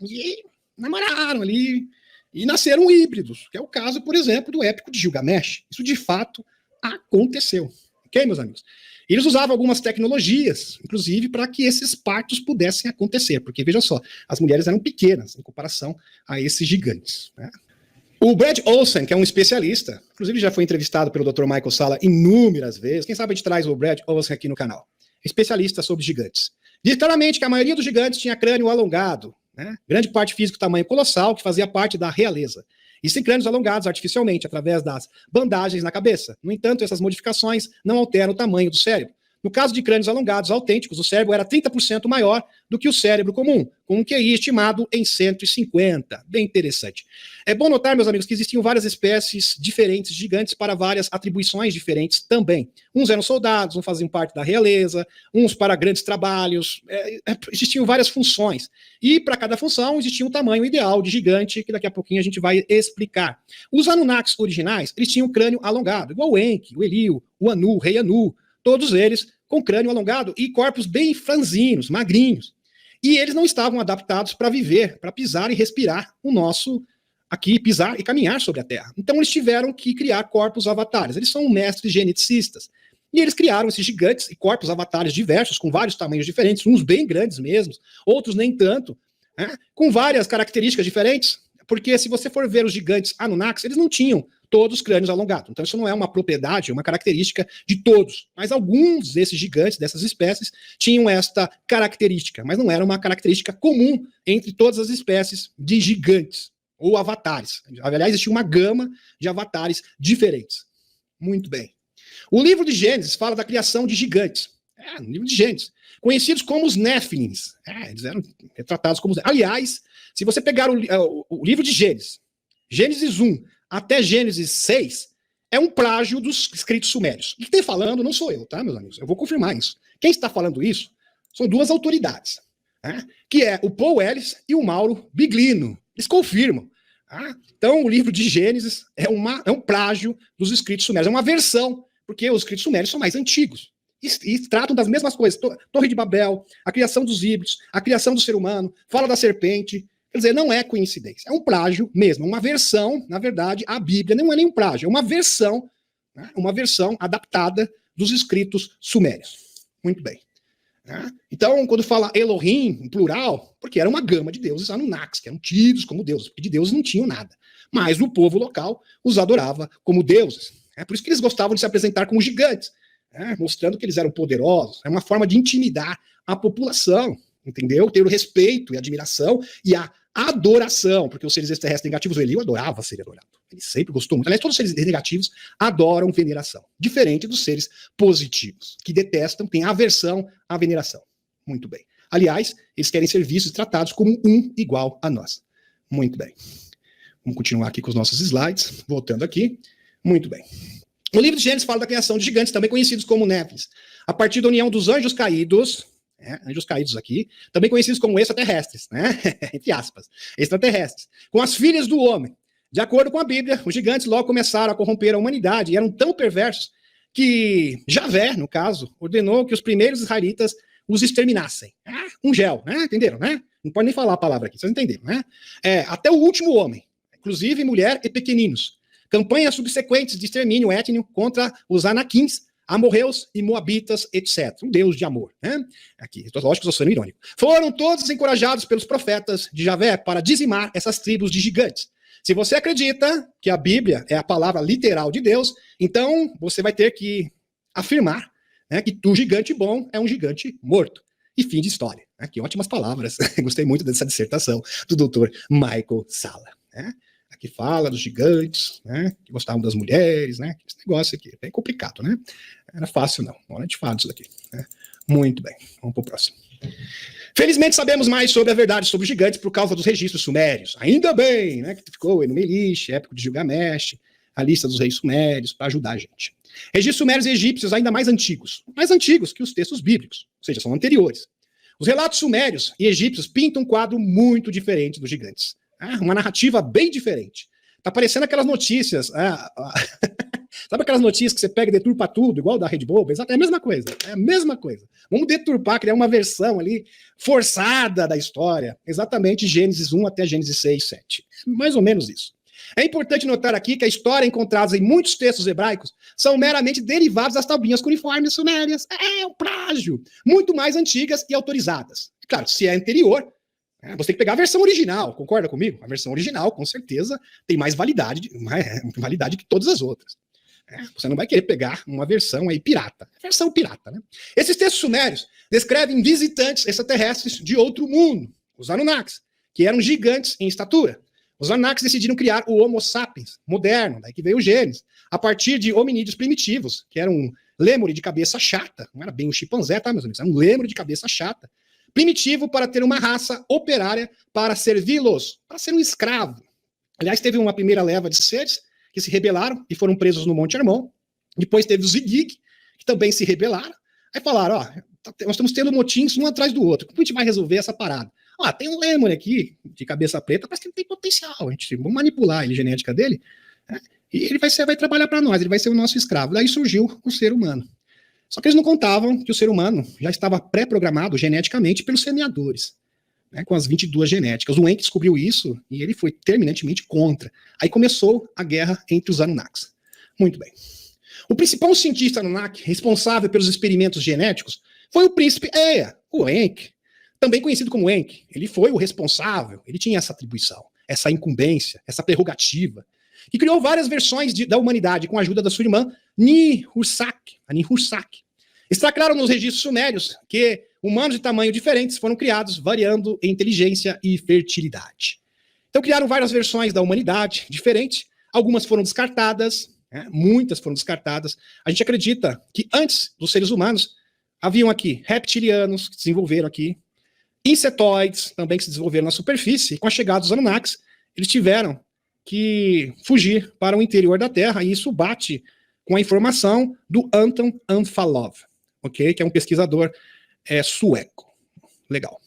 E namoraram ali, e nasceram híbridos, que é o caso, por exemplo, do épico de Gilgamesh. Isso de fato aconteceu, ok, meus amigos? Eles usavam algumas tecnologias, inclusive, para que esses partos pudessem acontecer, porque, veja só, as mulheres eram pequenas em comparação a esses gigantes, né? O Brad Olsen, que é um especialista, inclusive já foi entrevistado pelo Dr. Michael Salla inúmeras vezes, quem sabe a gente traz o Brad Olsen aqui no canal, especialista sobre gigantes. Diz claramente que a maioria dos gigantes tinha crânio alongado, né? Grande parte físico tamanho colossal, que fazia parte da realeza. E sem crânios alongados artificialmente, através das bandagens na cabeça. No entanto, essas modificações não alteram o tamanho do cérebro. No caso de crânios alongados autênticos, o cérebro era 30% maior do que o cérebro comum, com um QI estimado em 150. Bem interessante. É bom notar, meus amigos, que existiam várias espécies diferentes de gigantes para várias atribuições diferentes também. Uns eram soldados, uns faziam parte da realeza, uns para grandes trabalhos, existiam várias funções. E para cada função existia um tamanho ideal de gigante, que daqui a pouquinho a gente vai explicar. Os Anunnakis originais, eles tinham crânio alongado, igual o Enki, o Eliu, o Anu, o rei Anu, todos eles com crânio alongado e corpos bem franzinos, magrinhos. E eles não estavam adaptados para viver, para pisar e respirar o nosso, aqui, pisar e caminhar sobre a Terra. Então eles tiveram que criar corpos avatares. Eles são mestres geneticistas. E eles criaram esses gigantes e corpos avatares diversos, com vários tamanhos diferentes, uns bem grandes mesmo, outros nem tanto, né, com várias características diferentes. Porque se você for ver os gigantes Anunnakis, eles não tinham todos os crânios alongados. Então isso não é uma propriedade, é uma característica de todos. Mas alguns desses gigantes, dessas espécies, tinham esta característica, mas não era uma característica comum entre todas as espécies de gigantes ou avatares. Aliás, existia uma gama de avatares diferentes. Muito bem. O livro de Gênesis fala da criação de gigantes. No livro de Gênesis. Conhecidos como os Néfilins. Eles eram retratados como... Aliás, se você pegar o livro de Gênesis, Gênesis 1 até Gênesis 6, é um plágio dos escritos sumérios. E quem está falando não sou eu, tá, meus amigos? Eu vou confirmar isso. Quem está falando isso são duas autoridades, né, que é o Paul Ellis e o Mauro Biglino. Eles confirmam. Tá? Então, o livro de Gênesis é um plágio dos escritos sumérios, é uma versão, porque os escritos sumérios são mais antigos. E tratam das mesmas coisas. Torre de Babel, a criação dos híbridos, a criação do ser humano, fala da serpente. Quer dizer, não é coincidência, é um plágio mesmo, uma versão, na verdade, a Bíblia não é nem um plágio, é uma versão, né, uma versão adaptada dos escritos sumérios. Muito bem. Né? Então, quando fala Elohim, em plural, porque era uma gama de deuses Anunnakis, que eram tidos como deuses, porque de deuses não tinham nada. Mas o povo local os adorava como deuses. É por isso que eles gostavam de se apresentar como gigantes, né, mostrando que eles eram poderosos. É uma forma de intimidar a população, entendeu? Ter o respeito e admiração e a adoração, porque os seres extraterrestres negativos, o Eliu adorava ser adorado. Ele sempre gostou muito. Aliás, todos os seres negativos adoram veneração. Diferente dos seres positivos, que detestam, têm aversão à veneração. Muito bem. Aliás, eles querem ser vistos e tratados como um igual a nós. Muito bem. Vamos continuar aqui com os nossos slides. Voltando aqui. Muito bem. O livro de Gênesis fala da criação de gigantes, também conhecidos como Néfilis, a partir da união dos anjos caídos, anjos caídos aqui, também conhecidos como extraterrestres, né? Entre aspas, extraterrestres, com as filhas do homem. De acordo com a Bíblia, os gigantes logo começaram a corromper a humanidade e eram tão perversos que Javé, no caso, ordenou que os primeiros israelitas os exterminassem. Um gel, né? Entenderam, né? Não pode nem falar a palavra aqui, vocês entenderam, né? Até o último homem, inclusive mulher e pequeninos. Campanhas subsequentes de extermínio étnico contra os anaquins, amorreus e moabitas, etc. Um deus de amor, né? Aqui, lógico que estou sendo irônico. Foram todos encorajados pelos profetas de Javé para dizimar essas tribos de gigantes. Se você acredita que a Bíblia é a palavra literal de Deus, então você vai ter que afirmar, né, que o gigante bom é um gigante morto. E fim de história. Né? Que ótimas palavras. Gostei muito dessa dissertação do Dr. Michael Salla. Né? Aqui fala dos gigantes, né, que gostavam das mulheres, né, esse negócio aqui, é bem complicado, né, era fácil não, não é de fato isso daqui, né? Muito bem, vamos para o próximo. Felizmente sabemos mais sobre a verdade sobre os gigantes por causa dos registros sumérios, ainda bem, né, que ficou Enu-Elish, época de Gilgamesh, a lista dos reis sumérios, para ajudar a gente. Registros sumérios e egípcios ainda mais antigos que os textos bíblicos, ou seja, são anteriores. Os relatos sumérios e egípcios pintam um quadro muito diferente dos gigantes. Uma narrativa bem diferente. Tá parecendo aquelas notícias. Sabe aquelas notícias que você pega e deturpa tudo, igual da Rede Globo? É a mesma coisa. É a mesma coisa. Vamos deturpar, criar uma versão ali forçada da história. Exatamente Gênesis 1 até Gênesis 6, 7. Mais ou menos isso. É importante notar aqui que a história encontrada em muitos textos hebraicos são meramente derivados das tabuinhas cuneiformes sumérias. É um plágio. Muito mais antigas e autorizadas. Claro, se é anterior, você tem que pegar a versão original, concorda comigo? A versão original, com certeza, tem mais validade que todas as outras. Você não vai querer pegar uma versão aí pirata. Versão pirata, né? Esses textos sumérios descrevem visitantes extraterrestres de outro mundo, os Anunnakis, que eram gigantes em estatura. Os Anunnakis decidiram criar o Homo sapiens moderno, daí que veio o Gênesis, a partir de hominídeos primitivos, que era um lêmure de cabeça chata, não era bem um chimpanzé, tá, meus amigos? Era um lêmure de cabeça chata, primitivo para ter uma raça operária para servi-los, para ser um escravo. Aliás, teve uma primeira leva de seres que se rebelaram e foram presos no Monte Hermon. Depois teve os Igig, que também se rebelaram. Aí falaram, nós estamos tendo motins um atrás do outro. Como a gente vai resolver essa parada? Tem um lêmure aqui, de cabeça preta, parece que ele tem potencial. Vamos manipular a genética dele, né? E ele vai trabalhar para nós, ele vai ser o nosso escravo. Daí surgiu o ser humano. Só que eles não contavam que o ser humano já estava pré-programado geneticamente pelos semeadores, né, com as 22 genéticas. O Enki descobriu isso e ele foi terminantemente contra. Aí começou a guerra entre os Anunnakis. Muito bem. O principal cientista Anunnaki responsável pelos experimentos genéticos foi o príncipe Ea, o Enki, também conhecido como Enki. Ele foi o responsável, ele tinha essa atribuição, essa incumbência, essa prerrogativa, e criou várias versões da humanidade com a ajuda da sua irmã Nihursak, a Nihursak. Extraclaram nos registros sumérios que humanos de tamanho diferentes foram criados, variando em inteligência e fertilidade. Então criaram várias versões da humanidade diferentes, algumas foram descartadas, né, muitas foram descartadas. A gente acredita que antes dos seres humanos, haviam aqui reptilianos que se desenvolveram aqui, insetóides também que se desenvolveram na superfície, e com a chegada dos Anunnakis, eles tiveram que fugir para o interior da Terra, e isso bate com a informação do Anton Anfalov, ok? Que é um pesquisador sueco. Legal.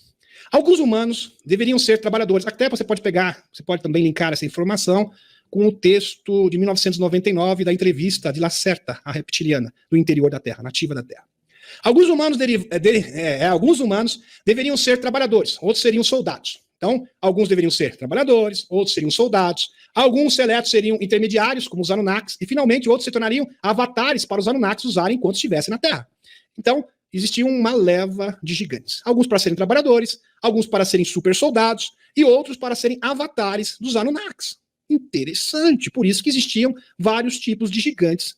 Alguns humanos deveriam ser trabalhadores. Até você pode pegar, você pode também linkar essa informação com o texto de 1999 da entrevista de Lacerta, a reptiliana, do interior da Terra, nativa da Terra. Alguns humanos deveriam ser trabalhadores, outros seriam soldados. Então, alguns deveriam ser trabalhadores, outros seriam soldados, alguns seletos seriam intermediários, como os Anunnakis, e finalmente outros se tornariam avatares para os Anunnakis usarem enquanto estivessem na Terra. Então, existia uma leva de gigantes. Alguns para serem trabalhadores, alguns para serem super soldados, e outros para serem avatares dos Anunnakis. Interessante, por isso que existiam vários tipos de gigantes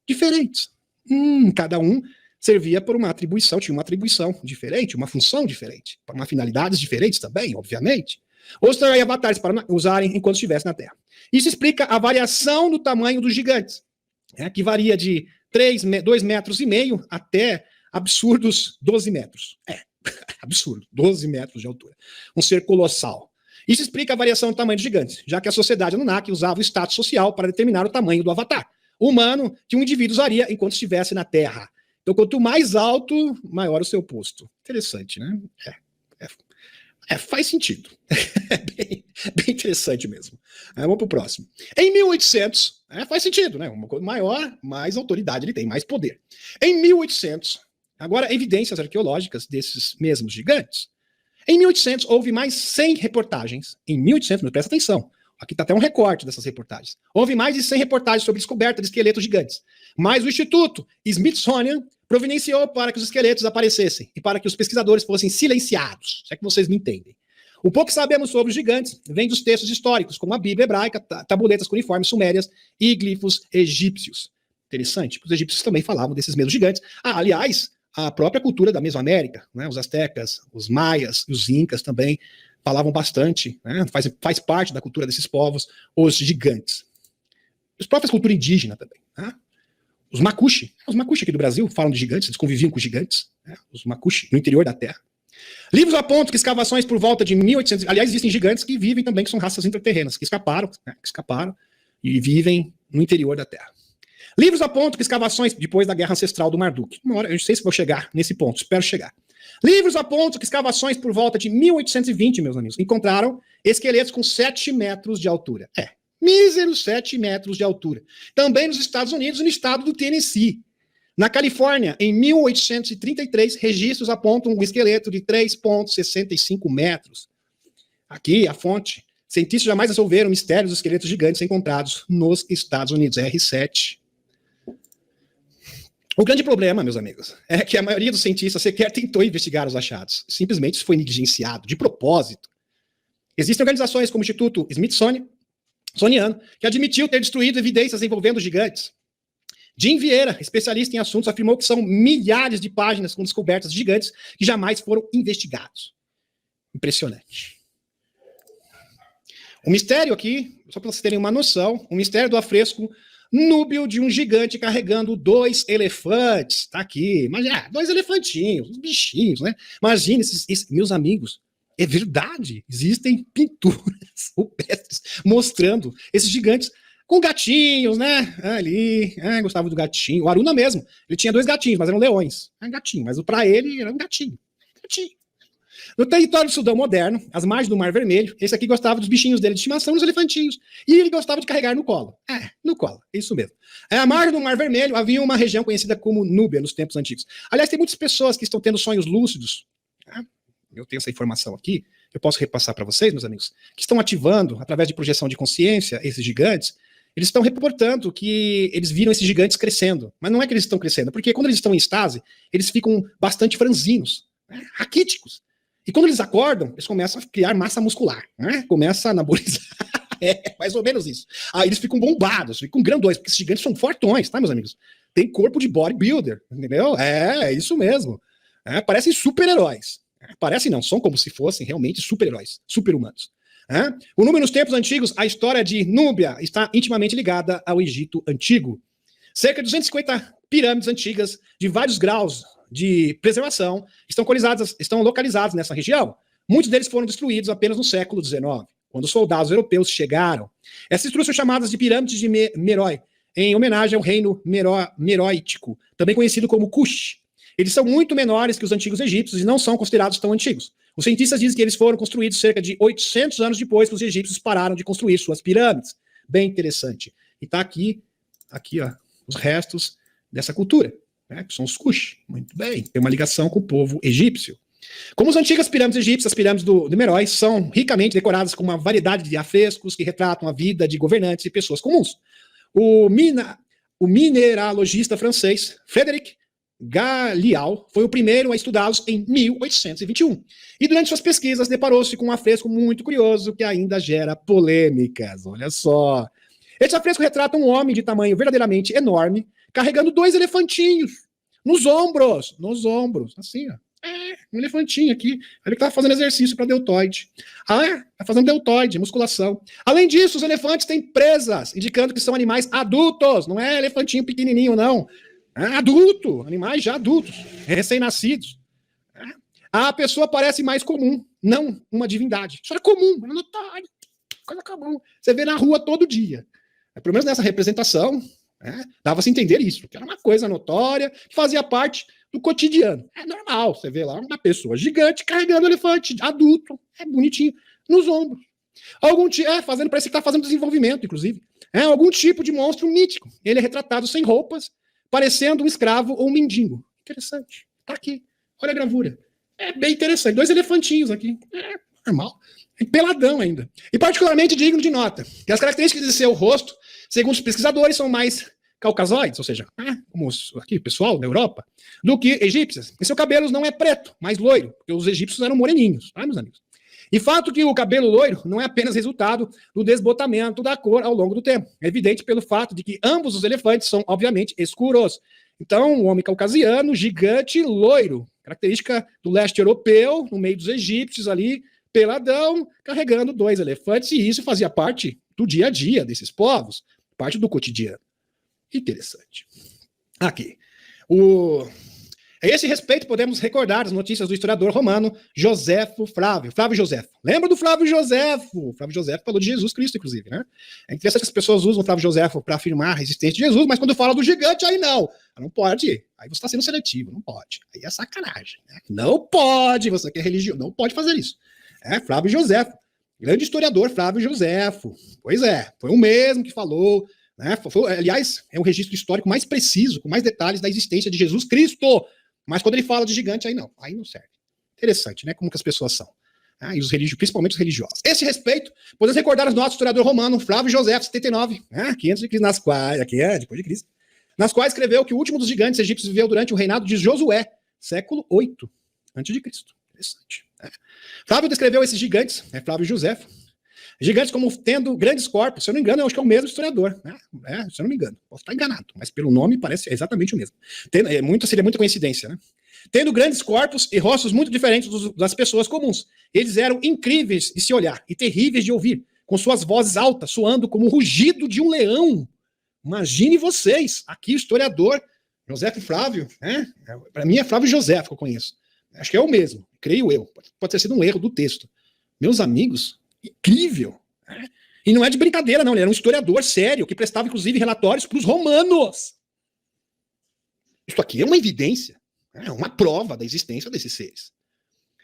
diferentes. Cada um servia por uma atribuição, tinha uma atribuição diferente, uma função diferente, para uma finalidades diferentes também, obviamente. Outros também avatares para usarem enquanto estivessem na Terra. Isso explica a variação do tamanho dos gigantes, que varia de 2,5 metros até absurdos 12 metros. Absurdo, 12 metros de altura. Um ser colossal. Isso explica a variação do tamanho dos gigantes, já que a sociedade Anunnaki usava o status social para determinar o tamanho do avatar humano que um indivíduo usaria enquanto estivesse na Terra. Então, quanto mais alto, maior o seu posto. Interessante, né? Faz sentido. É bem interessante mesmo. Vamos para o próximo. Em 1800, faz sentido, né? Uma coisa maior, mais autoridade ele tem, mais poder. Em 1800, agora evidências arqueológicas desses mesmos gigantes. Em 1800, houve mais 100 reportagens. Em 1800, mas presta atenção. Aqui está até um recorte dessas reportagens. Houve mais de 100 reportagens sobre descoberta de esqueletos gigantes. Mas o Instituto Smithsonian providenciou para que os esqueletos aparecessem e para que os pesquisadores fossem silenciados. Se é que vocês me entendem. O pouco que sabemos sobre os gigantes vem dos textos históricos, como a Bíblia hebraica, tabuletas cuneiformes sumérias e glifos egípcios. Interessante, os egípcios também falavam desses mesmos gigantes. Aliás, a própria cultura da Mesoamérica, né, os astecas, os maias, os incas também falavam bastante, né, faz parte da cultura desses povos, os gigantes. As próprias culturas indígenas também. Né? Os Makushi aqui do Brasil falam de gigantes, eles conviviam com gigantes, né, os Makushi, no interior da Terra. Livros apontam que escavações por volta de 1800... Aliás, existem gigantes que vivem também, que são raças intraterrenas, que escaparam e vivem no interior da Terra. Livros apontam que escavações depois da Guerra Ancestral do Marduk. Uma hora, eu não sei se vou chegar nesse ponto, espero chegar. Livros apontam que escavações por volta de 1820, meus amigos, encontraram esqueletos com 7 metros de altura. Míseros 7 metros de altura. Também nos Estados Unidos e no estado do Tennessee. Na Califórnia, em 1833, registros apontam um esqueleto de 3,65 metros. Aqui, a fonte. Cientistas jamais resolveram o mistério dos esqueletos gigantes encontrados nos Estados Unidos. R7. O grande problema, meus amigos, é que a maioria dos cientistas sequer tentou investigar os achados. Simplesmente isso foi negligenciado, de propósito. Existem organizações como o Instituto Smithsoniano, que admitiu ter destruído evidências envolvendo gigantes. Jim Vieira, especialista em assuntos, afirmou que são milhares de páginas com descobertas de gigantes que jamais foram investigados. Impressionante. O mistério aqui, só para vocês terem uma noção, o mistério do afresco núbio de um gigante carregando 2 elefantes. Tá aqui. Imagina, 2 elefantinhos, uns bichinhos, né? Imagina esses, meus amigos. É verdade. Existem pinturas rupestres mostrando esses gigantes com gatinhos, né? Ali. Gostava do gatinho. O Aruna mesmo. Ele tinha 2 gatinhos, mas eram leões. Gatinho. Mas para ele era um gatinho. No território do Sudão moderno, às margens do Mar Vermelho, esse aqui gostava dos bichinhos dele de estimação, dos elefantinhos. E ele gostava de carregar no colo. No colo, isso mesmo. À margem do Mar Vermelho havia uma região conhecida como Núbia nos tempos antigos. Aliás, tem muitas pessoas que estão tendo sonhos lúcidos. Eu tenho essa informação aqui, eu posso repassar para vocês, meus amigos, que estão ativando, através de projeção de consciência, esses gigantes. Eles estão reportando que eles viram esses gigantes crescendo. Mas não é que eles estão crescendo, porque quando eles estão em estase, eles ficam bastante franzinos, raquíticos. E quando eles acordam, eles começam a criar massa muscular, né? Começa a anabolizar. Mais ou menos isso. Aí eles ficam bombados, ficam grandões, porque esses gigantes são fortões, tá, meus amigos? Tem corpo de bodybuilder, entendeu? É isso mesmo. Parecem super-heróis. Parecem não, são como se fossem realmente super-heróis, super-humanos. O número nos tempos antigos, a história de Núbia está intimamente ligada ao Egito Antigo. Cerca de 250 pirâmides antigas de vários graus de preservação estão localizados nessa região. Muitos deles foram destruídos apenas no século XIX. quando os soldados europeus chegaram. Essas estruturas são chamadas de pirâmides de Meroe, em homenagem ao reino meroítico, também conhecido como Kush. Eles são muito menores que os antigos egípcios e não são considerados tão antigos. Os cientistas dizem que eles foram construídos cerca de 800 anos depois que os egípcios pararam de construir suas pirâmides. Bem interessante. E está aqui ó, os restos dessa cultura, né, que são os Kush. Muito bem. Tem uma ligação com o povo egípcio. Como as antigas pirâmides egípcias, as pirâmides do Meroe são ricamente decoradas com uma variedade de afrescos que retratam a vida de governantes e pessoas comuns. O mineralogista francês Frédéric Galial foi o primeiro a estudá-los em 1821. E durante suas pesquisas deparou-se com um afresco muito curioso que ainda gera polêmicas. Olha só. Esse afresco retrata um homem de tamanho verdadeiramente enorme, carregando 2 elefantinhos nos ombros, assim, ó. Um elefantinho aqui. Ele estava fazendo exercício para deltoide. Está fazendo deltoide, musculação. Além disso, os elefantes têm presas, indicando que são animais adultos. Não é elefantinho pequenininho, não. É adulto, animais já adultos, recém-nascidos. A pessoa parece mais comum, não uma divindade. Isso era comum, era notório, coisa comum. Você vê na rua todo dia. Pelo menos nessa representação, dava-se a entender isso, que era uma coisa notória, que fazia parte do cotidiano. É normal, você vê lá uma pessoa gigante carregando elefante, adulto, bonitinho, nos ombros. Parece que está fazendo desenvolvimento, inclusive. Algum tipo de monstro mítico. Ele é retratado sem roupas, parecendo um escravo ou um mendigo. Interessante. Tá aqui. Olha a gravura. É bem interessante. 2 elefantinhos aqui. Normal. Peladão ainda. E particularmente digno de nota, que as características de seu rosto, segundo os pesquisadores, são mais caucasoides, ou seja, como aqui o pessoal da Europa, do que egípcias. E seu cabelo não é preto, mas loiro, porque os egípcios eram moreninhos, meus amigos? E fato que o cabelo loiro não é apenas resultado do desbotamento da cor ao longo do tempo. É evidente pelo fato de que ambos os elefantes são, obviamente, escuros. Então, um homem caucasiano, gigante, loiro, característica do leste europeu, no meio dos egípcios ali, peladão, carregando 2 elefantes, e isso fazia parte do dia a dia desses povos, parte do cotidiano. Interessante. Aqui. A esse respeito, podemos recordar as notícias do historiador romano Joséfo Flávio. Flávio Joséfo. Lembra do Flávio Joséfo? Flávio Joséfo falou de Jesus Cristo, inclusive, né? É interessante que as pessoas usam o Flávio Joséfo para afirmar a resistência de Jesus, mas quando fala do gigante, aí não. Não pode. Aí você está sendo seletivo, não pode. Aí é sacanagem. Né? Não pode, você que é religioso, não pode fazer isso. Flávio Joséfo. Grande historiador, Flávio Joséfo. Pois é, foi o mesmo que falou. Aliás, é o registro histórico mais preciso, com mais detalhes da existência de Jesus Cristo. Mas quando ele fala de gigante, aí não serve. Interessante, né? Como que as pessoas são. E os principalmente os religiosos. Esse respeito, podemos recordar o nosso historiador romano, Flávio Joséfo, 79, 500 de Cristo, nas quais, aqui depois de Cristo, nas quais escreveu que o último dos gigantes egípcios viveu durante o reinado de Josué, século 8 antes de Cristo. Interessante. Flávio descreveu esses gigantes, Flávio Joséfo, gigantes como tendo grandes corpos. Se eu não me engano, eu acho que é o mesmo historiador. Se eu não me engano. Posso estar enganado, mas pelo nome parece exatamente o mesmo. Seria muita coincidência, né? Tendo grandes corpos e rostos muito diferentes das pessoas comuns. Eles eram incríveis de se olhar e terríveis de ouvir, com suas vozes altas, soando como o rugido de um leão. Imagine vocês, aqui o historiador, Joséfo Flávio, para mim é Flávio Joséfo que eu conheço. Acho que é o mesmo, creio eu. Pode ter sido um erro do texto. Meus amigos, incrível. E não é de brincadeira, não. Ele era um historiador sério, que prestava, inclusive, relatórios para os romanos. Isso aqui é uma evidência, uma prova da existência desses seres.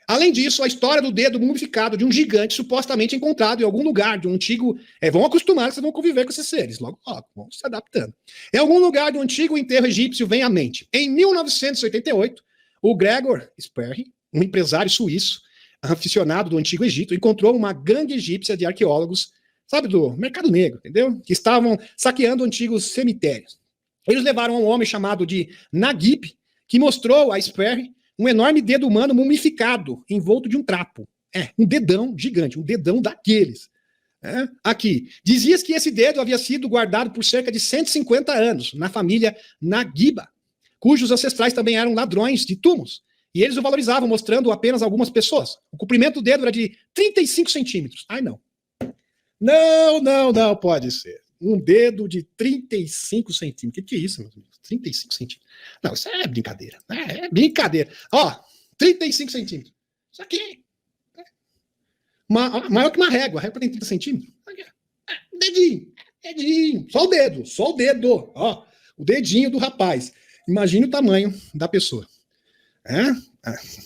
Além disso, a história do dedo mumificado de um gigante supostamente encontrado em algum lugar de um antigo... vão acostumar que vocês vão conviver com esses seres, logo, vão se adaptando. Em algum lugar de um antigo enterro egípcio vem à mente. Em 1988, o Gregor Sperry, um empresário suíço, aficionado do Antigo Egito, encontrou uma gangue egípcia de arqueólogos, sabe, do mercado negro, entendeu? Que estavam saqueando antigos cemitérios. Eles levaram um homem chamado de Naguib, que mostrou a Sperry um enorme dedo humano mumificado, envolto de um trapo. Um dedão gigante, um dedão daqueles. Aqui, dizia-se que esse dedo havia sido guardado por cerca de 150 anos na família Naguiba, cujos ancestrais também eram ladrões de túmulos. E eles o valorizavam, mostrando apenas algumas pessoas. O comprimento do dedo era de 35 centímetros. Não. Não pode ser. Um dedo de 35 centímetros. O que é isso, meus amigos? 35 centímetros. Não, isso é brincadeira. É brincadeira. 35 centímetros. Isso aqui. Maior que uma régua. A régua tem 30 centímetros. Dedinho. Só o dedo. Ó, o dedinho do rapaz. Imagine o tamanho da pessoa.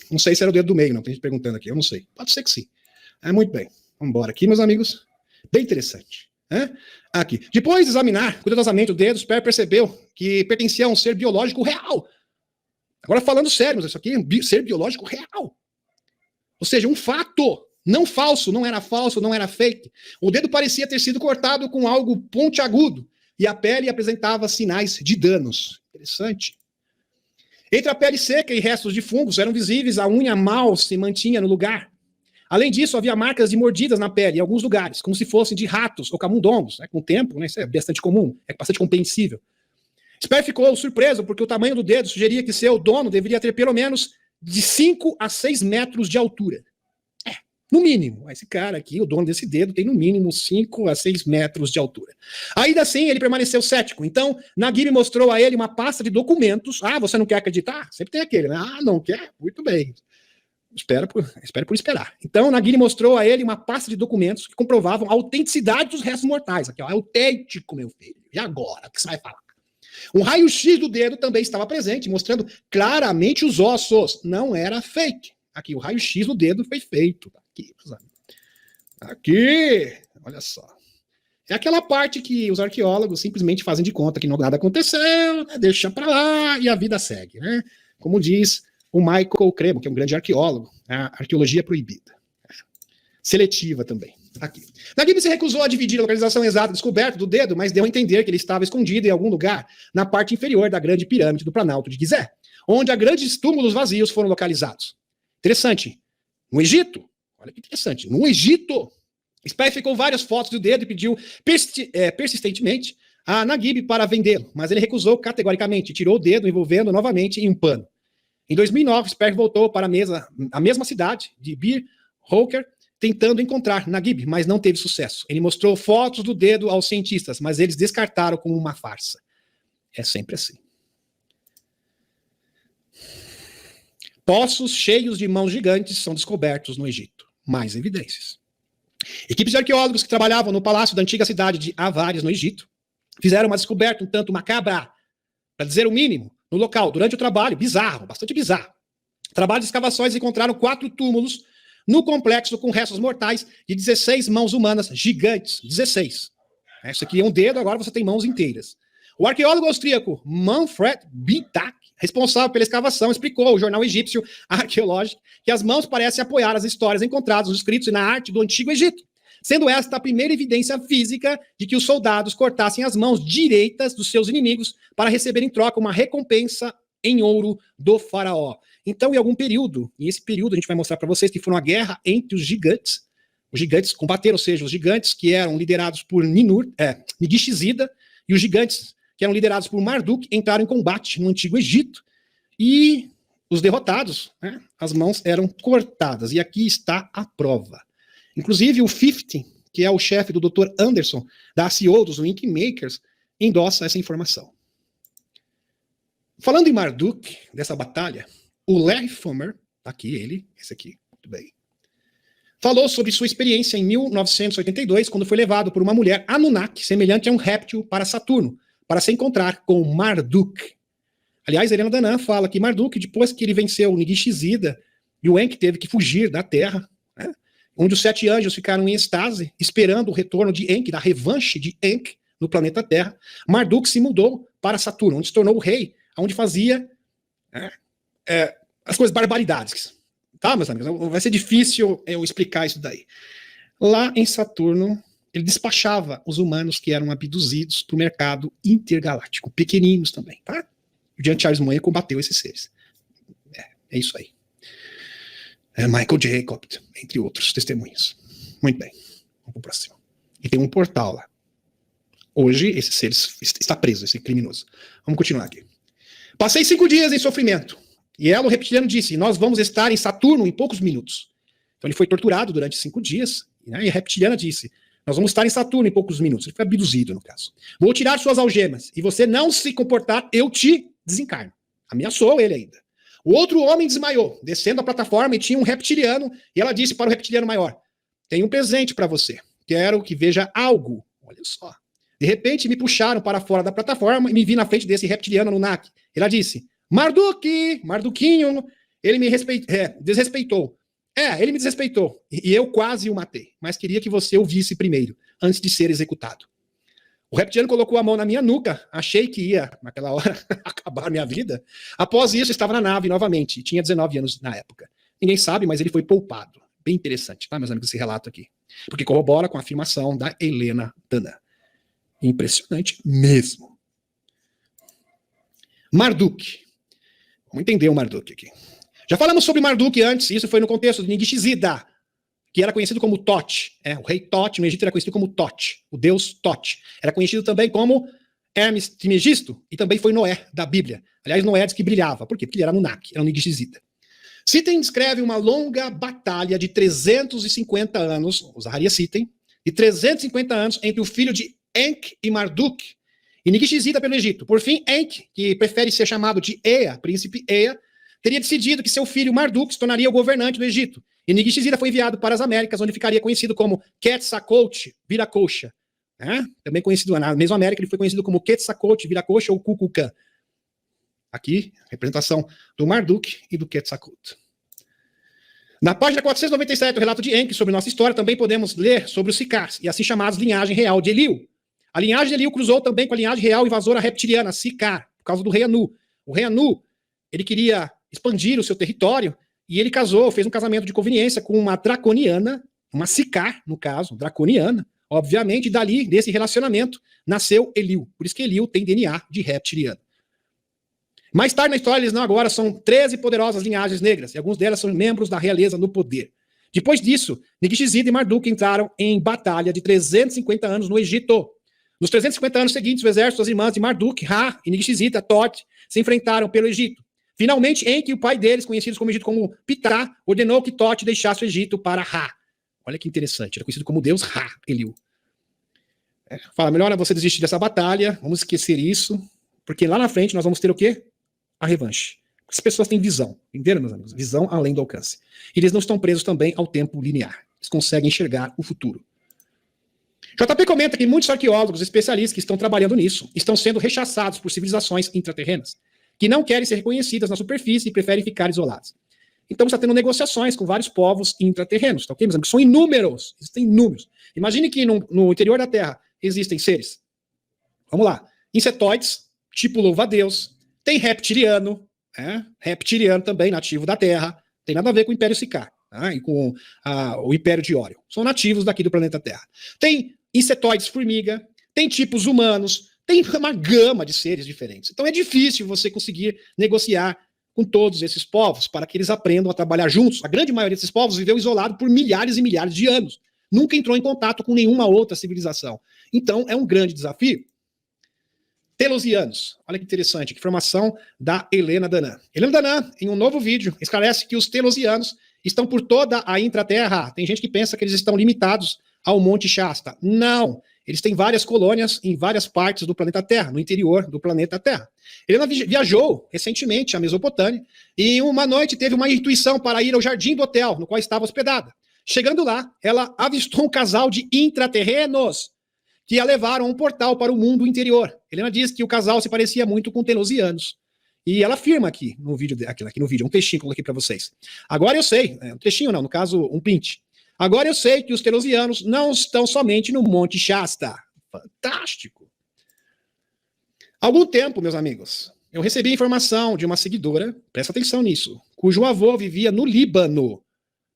Não sei se era o dedo do meio, não. Tem gente perguntando aqui. Eu não sei. Pode ser que sim. Muito bem. Vamos embora aqui, meus amigos. Bem interessante. Aqui. Depois de examinar cuidadosamente o dedo, Sperry percebeu que pertencia a um ser biológico real. Agora falando sério, mas isso aqui é um ser biológico real. Ou seja, um fato. Não falso, não era fake. O dedo parecia ter sido cortado com algo pontiagudo e a pele apresentava sinais de danos. Interessante. Entre a pele seca e restos de fungos eram visíveis, a unha mal se mantinha no lugar. Além disso, havia marcas de mordidas na pele em alguns lugares, como se fossem de ratos ou camundongos. Com o tempo, isso é bastante comum, é bastante compreensível. Sperry ficou surpreso porque o tamanho do dedo sugeria que seu dono deveria ter pelo menos de 5 a 6 metros de altura. No mínimo. Esse cara aqui, o dono desse dedo, tem no mínimo 5 a 6 metros de altura. Ainda assim, ele permaneceu cético. Então, Naguib mostrou a ele uma pasta de documentos. Você não quer acreditar? Sempre tem aquele, né? Não quer? Muito bem. Espero por esperar. Então, Naguib mostrou a ele uma pasta de documentos que comprovavam a autenticidade dos restos mortais. Aqui, ó, é autêntico, meu filho. E agora? O que você vai falar? Um raio-x do dedo também estava presente, mostrando claramente os ossos. Não era fake. Aqui, o raio-x do dedo foi feito. Aqui, olha só. É aquela parte que os arqueólogos simplesmente fazem de conta que nada aconteceu, deixa pra lá e a vida segue, né? Como diz o Michael Cremo, que é um grande arqueólogo, a arqueologia proibida. Seletiva também. Aqui. Naguib se recusou a dividir a localização exata da descoberta do dedo, mas deu a entender que ele estava escondido em algum lugar na parte inferior da grande pirâmide do Planalto de Gizé, onde grandes túmulos vazios foram localizados. Interessante. No Egito. Olha que interessante. No Egito, Sperry ficou várias fotos do dedo e pediu persistentemente a Naguib para vendê-lo, mas ele recusou categoricamente, tirou o dedo envolvendo novamente em um pano. Em 2009, Sperry voltou para a mesma cidade de Bir Hoker, tentando encontrar Naguib, mas não teve sucesso. Ele mostrou fotos do dedo aos cientistas, mas eles descartaram como uma farsa. É sempre assim. Poços cheios de mãos gigantes são descobertos no Egito. Mais evidências. Equipes de arqueólogos que trabalhavam no palácio da antiga cidade de Avares, no Egito, fizeram uma descoberta um tanto macabra, para dizer o mínimo, no local, durante o trabalho, bizarro, bastante bizarro. Trabalho de escavações encontraram 4 túmulos no complexo com restos mortais de 16 mãos humanas gigantes. 16. Isso aqui é um dedo, agora você tem mãos inteiras. O arqueólogo austríaco Manfred Bintak, responsável pela escavação, explicou ao jornal egípcio Arqueológico que as mãos parecem apoiar as histórias encontradas nos escritos e na arte do Antigo Egito, sendo esta a primeira evidência física de que os soldados cortassem as mãos direitas dos seus inimigos para receber em troca uma recompensa em ouro do faraó. Então, em algum período, e esse período a gente vai mostrar para vocês que foi uma guerra entre os gigantes combateram, ou seja, os gigantes que eram liderados por Nigishizida e os gigantes que eram liderados por Marduk, entraram em combate no Antigo Egito, e os derrotados, as mãos eram cortadas, e aqui está a prova. Inclusive o 50, que é o chefe do Dr. Anderson, da CEO dos Link Makers, endossa essa informação. Falando em Marduk, dessa batalha, o Larry Fumer, aqui esse aqui, muito bem, falou sobre sua experiência em 1982, quando foi levado por uma mulher Anunnaki, semelhante a um réptil, para Saturno, para se encontrar com Marduk. Aliás, Helena Danã fala que Marduk, depois que ele venceu o Nigishizida, e o Enki teve que fugir da Terra, onde os 7 anjos ficaram em estase, esperando o retorno de Enki, da revanche de Enki no planeta Terra, Marduk se mudou para Saturno, onde se tornou o rei, onde fazia as coisas barbaridades. Tá, meus amigos? Vai ser difícil eu explicar isso daí. Lá em Saturno, ele despachava os humanos que eram abduzidos para o mercado intergaláctico, pequeninos também, tá? O Jean Charles Moyen combateu esses seres. É isso aí. Michael Jacob, entre outros testemunhos. Muito bem. Vamos para o próximo. E tem um portal lá. Hoje, esse ser está preso, esse criminoso. Vamos continuar aqui. Passei 5 dias em sofrimento. E ela, o reptiliano, disse: nós vamos estar em Saturno em poucos minutos. Então ele foi torturado durante 5 dias. E a reptiliana disse: nós vamos estar em Saturno em poucos minutos. Ele foi abduzido, no caso. Vou tirar suas algemas. E você não se comportar, eu te desencarno. Ameaçou ele ainda. O outro homem desmaiou, descendo a plataforma, e tinha um reptiliano. E ela disse para o reptiliano maior: tenho um presente para você. Quero que veja algo. Olha só. De repente, me puxaram para fora da plataforma e me vi na frente desse reptiliano Anunnaki. Ela disse, Marduquinho, ele me desrespeitou. Ele me desrespeitou. E eu quase o matei. Mas queria que você o visse primeiro, antes de ser executado. O reptiliano colocou a mão na minha nuca. Achei que ia, naquela hora, acabar a minha vida. Após isso, estava na nave novamente. Tinha 19 anos na época. Ninguém sabe, mas ele foi poupado. Bem interessante, tá, meus amigos, esse relato aqui. Porque corrobora com a afirmação da Helena Danã. Impressionante mesmo. Marduk. Vamos entender o Marduk aqui. Já falamos sobre Marduk antes, isso foi no contexto de Ningishzida, que era conhecido como Tote. O rei Tote no Egito era conhecido como Tote, o deus Tote. Era conhecido também como Hermes Trismegisto, e também foi Noé, da Bíblia. Aliás, Noé diz que brilhava. Por quê? Porque ele era Anunnaki, era um Ningishzida. Sittem descreve uma longa batalha de 350 anos, o Zaharia Sittem, de 350 anos entre o filho de Enki e Marduk, e Ningishzida pelo Egito. Por fim, Enki, que prefere ser chamado de Ea, príncipe Ea, teria decidido que seu filho Marduk se tornaria o governante do Egito. E Ningishzida foi enviado para as Américas, onde ficaria conhecido como Quetzalcoatl Viracocha. Também conhecido na mesma América, ele foi conhecido como Quetzalcoatl Viracocha ou Kukulkan. Aqui, representação do Marduk e do Quetzalcoatl. Na página 497, o relato de Enki sobre nossa história, também podemos ler sobre os Sicars, e assim chamados linhagem real de Eliu. A linhagem de Eliu cruzou também com a linhagem real invasora reptiliana, Sicar, por causa do rei Anu. O rei Anu, ele queria expandir o seu território, e ele fez um casamento de conveniência com uma draconiana, uma Sicar, no caso, draconiana, obviamente, e dali, desse relacionamento, nasceu Eliu. Por isso que Eliu tem DNA de reptiliano. Mais tarde na história, eles não agora são 13 poderosas linhagens negras, e alguns delas são membros da realeza no poder. Depois disso, Ningishzida e Marduk entraram em batalha de 350 anos no Egito. Nos 350 anos seguintes, o exército das irmãs de Marduk, Ra e Ningishzida, Tot, se enfrentaram pelo Egito. Finalmente, Enki, o pai deles, conhecidos como Egito como Ptah, ordenou que Tot deixasse o Egito para Ra. Olha que interessante, era conhecido como Deus Ra, Eliu. Fala, melhor é você desistir dessa batalha, vamos esquecer isso, porque lá na frente nós vamos ter o quê? A revanche. As pessoas têm visão, entenderam, meus amigos? Visão além do alcance. E eles não estão presos também ao tempo linear. Eles conseguem enxergar o futuro. JP comenta que muitos arqueólogos especialistas que estão trabalhando nisso estão sendo rechaçados por civilizações intraterrenas, que não querem ser reconhecidas na superfície e preferem ficar isoladas. Então está tendo negociações com vários povos intraterrenos, tá ok, meus amigos? São inúmeros, existem inúmeros. Imagine que no interior da Terra existem seres, vamos lá, insetoides, tipo louva-a-Deus, tem reptiliano, reptiliano também, nativo da Terra, tem nada a ver com o Império Sicar, e com o Império de Órion. São nativos daqui do planeta Terra. Tem insetoides formiga, tem tipos humanos, tem uma gama de seres diferentes. Então é difícil você conseguir negociar com todos esses povos para que eles aprendam a trabalhar juntos. A grande maioria desses povos viveu isolado por milhares e milhares de anos. Nunca entrou em contato com nenhuma outra civilização. Então é um grande desafio. Telosianos. Olha que interessante, que informação da Helena Danã. Helena Danã, em um novo vídeo, esclarece que os Telosianos estão por toda a intraterra. Tem gente que pensa que eles estão limitados ao Monte Shasta. Não, eles têm várias colônias em várias partes do planeta Terra, no interior do planeta Terra. Helena viajou recentemente à Mesopotâmia e uma noite teve uma intuição para ir ao jardim do hotel no qual estava hospedada. Chegando lá, ela avistou um casal de intraterrenos que a levaram a um portal para o mundo interior. Helena diz que o casal se parecia muito com telosianos. E ela afirma aqui no vídeo, um textinho que eu coloquei para vocês. Agora eu sei, um textinho não, no caso um print. Agora eu sei que os telosianos não estão somente no Monte Shasta. Fantástico! Há algum tempo, meus amigos, eu recebi informação de uma seguidora, presta atenção nisso, cujo avô vivia no Líbano,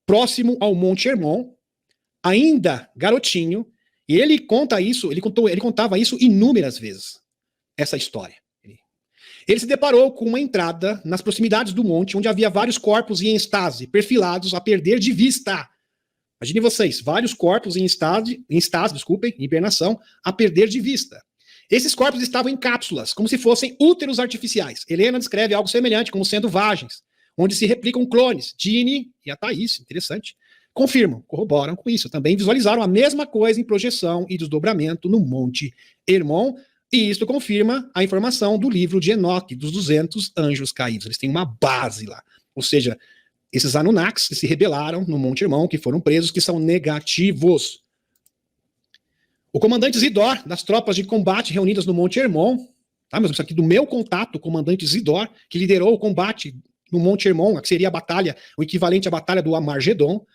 próximo ao Monte Hermon, ainda garotinho, e ele conta isso, ele contava isso inúmeras vezes, essa história. Ele se deparou com uma entrada nas proximidades do monte, onde havia vários corpos em estase, perfilados a perder de vista. Imaginem vocês, vários corpos em estase, em hibernação, a perder de vista. Esses corpos estavam em cápsulas, como se fossem úteros artificiais. Helena descreve algo semelhante, como sendo vagens, onde se replicam clones. Ginny e a Thaís, interessante, confirmam, corroboram com isso. Também visualizaram a mesma coisa em projeção e desdobramento no Monte Hermon, e isso confirma a informação do livro de Enoque, dos 200 anjos caídos. Eles têm uma base lá. Ou seja, esses Anunnakis que se rebelaram no Monte Hermon, que foram presos, que são negativos. O comandante Zidor, das tropas de combate reunidas no Monte Hermon, tá, mas isso aqui do meu contato, o comandante Zidor, que liderou o combate no Monte Hermon, que seria a batalha, o equivalente à batalha do Amargedon,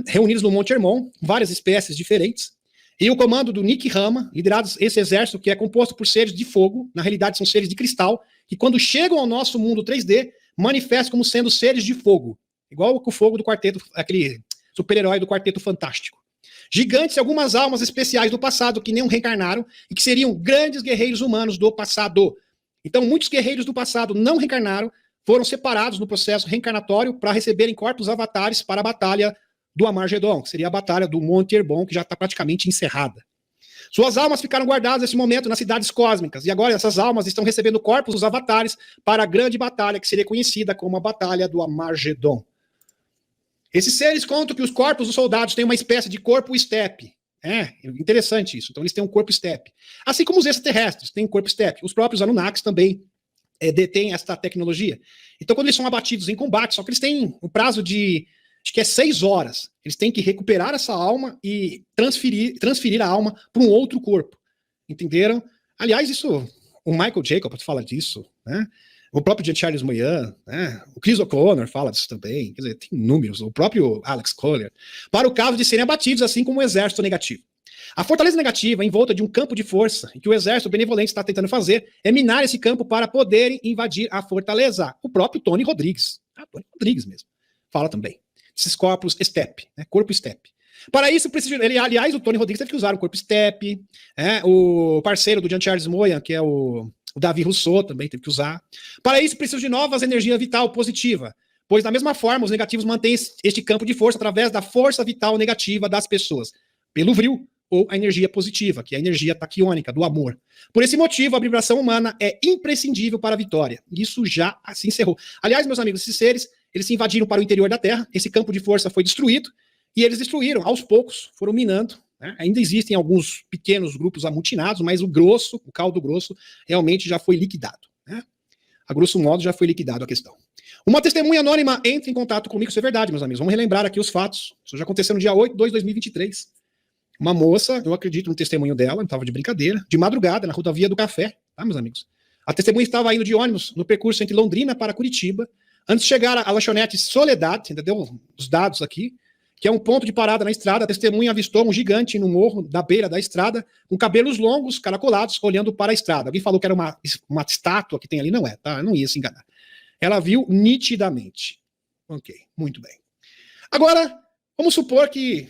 reunidos no Monte Hermon, várias espécies diferentes, e o comando do Nick Rama, liderados esse exército que é composto por seres de fogo, na realidade são seres de cristal, que quando chegam ao nosso mundo 3D, manifestam como sendo seres de fogo, igual o fogo do quarteto, aquele super-herói do Quarteto Fantástico. Gigantes e algumas almas especiais do passado que nem reencarnaram e que seriam grandes guerreiros humanos do passado. Então, muitos guerreiros do passado não reencarnaram, foram separados no processo reencarnatório para receberem corpos avatares para a batalha do Amargedon, que seria a batalha do Monte Hermon, que já está praticamente encerrada. Suas almas ficaram guardadas nesse momento nas cidades cósmicas, e agora essas almas estão recebendo corpos dos avatares para a grande batalha que seria conhecida como a Batalha do Amargedon. Esses seres contam que os corpos dos soldados têm uma espécie de corpo step. É interessante isso. Então eles têm um corpo step. Assim como os extraterrestres têm um corpo step. Os próprios Anunnakis também detêm esta tecnologia. Então quando eles são abatidos em combate, só que eles têm um prazo de, acho que é 6 horas. Eles têm que recuperar essa alma e transferir a alma para um outro corpo. Entenderam? Aliás, isso, o Michael Jacobs fala disso, né? O próprio Jean Charles Moyan, né? O Chris O'Connor fala disso também, quer dizer, tem números, o próprio Alex Collier, para o caso de serem abatidos, assim como o exército negativo. A fortaleza negativa, em volta de um campo de força, e que o exército benevolente está tentando fazer, é minar esse campo para poderem invadir a fortaleza. O próprio Tony Rodrigues, Tony Rodrigues mesmo, fala também. Esses corpos step, né? Corpo step. Para isso, aliás, o Tony Rodrigues teve que usar um corpo step, o parceiro do Jean Charles Moyan, que é o Davi Rousseau, também teve que usar. Para isso, precisa de novas energias vital positiva, pois da mesma forma, os negativos mantêm este campo de força através da força vital negativa das pessoas, pelo vril, ou a energia positiva, que é a energia taquiônica, do amor. Por esse motivo, a vibração humana é imprescindível para a vitória. Isso já se encerrou. Aliás, meus amigos, esses seres, eles se invadiram para o interior da Terra, esse campo de força foi destruído, e eles destruíram, aos poucos, foram minando, né? Ainda existem alguns pequenos grupos amotinados, mas o grosso, o caldo grosso, realmente já foi liquidado, né? A grosso modo, já foi liquidado a questão. Uma testemunha anônima entra em contato comigo, isso é verdade, meus amigos. Vamos relembrar aqui os fatos. Isso já aconteceu no dia 8/2/2023. Uma moça, eu acredito no testemunho dela, não estava de brincadeira, de madrugada, na rodovia do Café, tá, meus amigos? A testemunha estava indo de ônibus no percurso entre Londrina para Curitiba, antes de chegar à lanchonete Soledad, entendeu? Os dados aqui, que é um ponto de parada na estrada. A testemunha avistou um gigante no morro, da beira da estrada, com cabelos longos, caracolados, olhando para a estrada. Alguém falou que era uma estátua que tem ali, não é, tá? Eu não ia se enganar. Ela viu nitidamente. Ok, muito bem. Agora, vamos supor que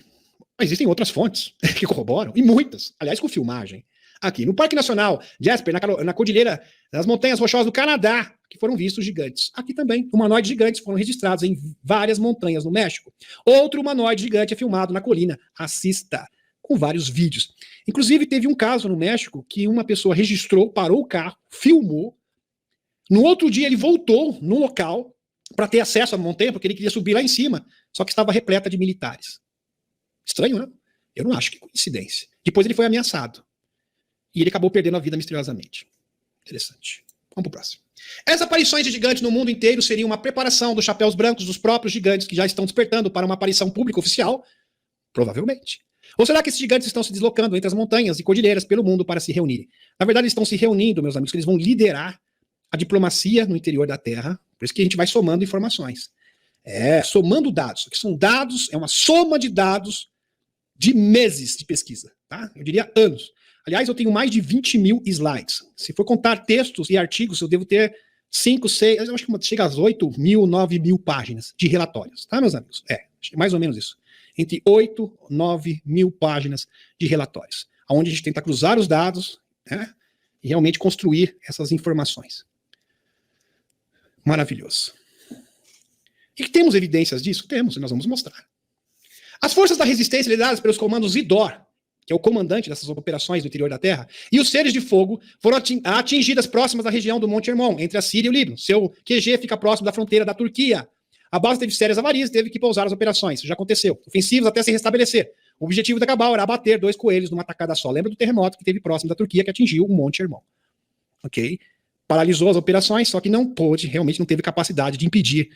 existem outras fontes que corroboram, e muitas, aliás, com filmagem. Aqui, no Parque Nacional Jasper, na Cordilheira das Montanhas Rochosas do Canadá, que foram vistos gigantes. Aqui também, humanoides gigantes foram registrados em várias montanhas no México. Outro humanoide gigante é filmado na colina. Assista, com vários vídeos. Inclusive, teve um caso no México que uma pessoa registrou, parou o carro, filmou. No outro dia, ele voltou no local para ter acesso à montanha, porque ele queria subir lá em cima, só que estava repleta de militares. Estranho, né? Eu não acho que é coincidência. Depois ele foi ameaçado. E ele acabou perdendo a vida misteriosamente. Interessante. Vamos pro próximo. Essas aparições de gigantes no mundo inteiro seriam uma preparação dos chapéus brancos dos próprios gigantes que já estão despertando para uma aparição pública oficial? Provavelmente. Ou será que esses gigantes estão se deslocando entre as montanhas e cordilheiras pelo mundo para se reunirem? Na verdade, eles estão se reunindo, meus amigos, que eles vão liderar a diplomacia no interior da Terra. Por isso que a gente vai somando informações. Somando dados. Aqui são dados, é uma soma de dados de meses de pesquisa, tá? Eu diria anos. Aliás, eu tenho mais de 20 mil slides. Se for contar textos e artigos, eu devo ter 5, 6, eu acho que chega às 8 mil, 9 mil páginas de relatórios, tá, meus amigos? Mais ou menos isso. Entre 8 e 9 mil páginas de relatórios, onde a gente tenta cruzar os dados, né, e realmente construir essas informações. Maravilhoso. E temos evidências disso? Temos, e nós vamos mostrar. As forças da resistência lideradas pelos comandos Zidor, que é o comandante dessas operações do interior da Terra, e os seres de fogo foram atingidas próximas da região do Monte Hermon, entre a Síria e o Líbano. Seu QG fica próximo da fronteira da Turquia. A base teve sérias avarias e teve que pousar as operações. Isso já aconteceu. Ofensivos até se restabelecer. O objetivo da Cabal era abater 2 coelhos numa tacada só. Lembra do terremoto que teve próximo da Turquia, que atingiu o Monte Hermon. Ok? Paralisou as operações, só que não pôde, realmente não teve capacidade de impedir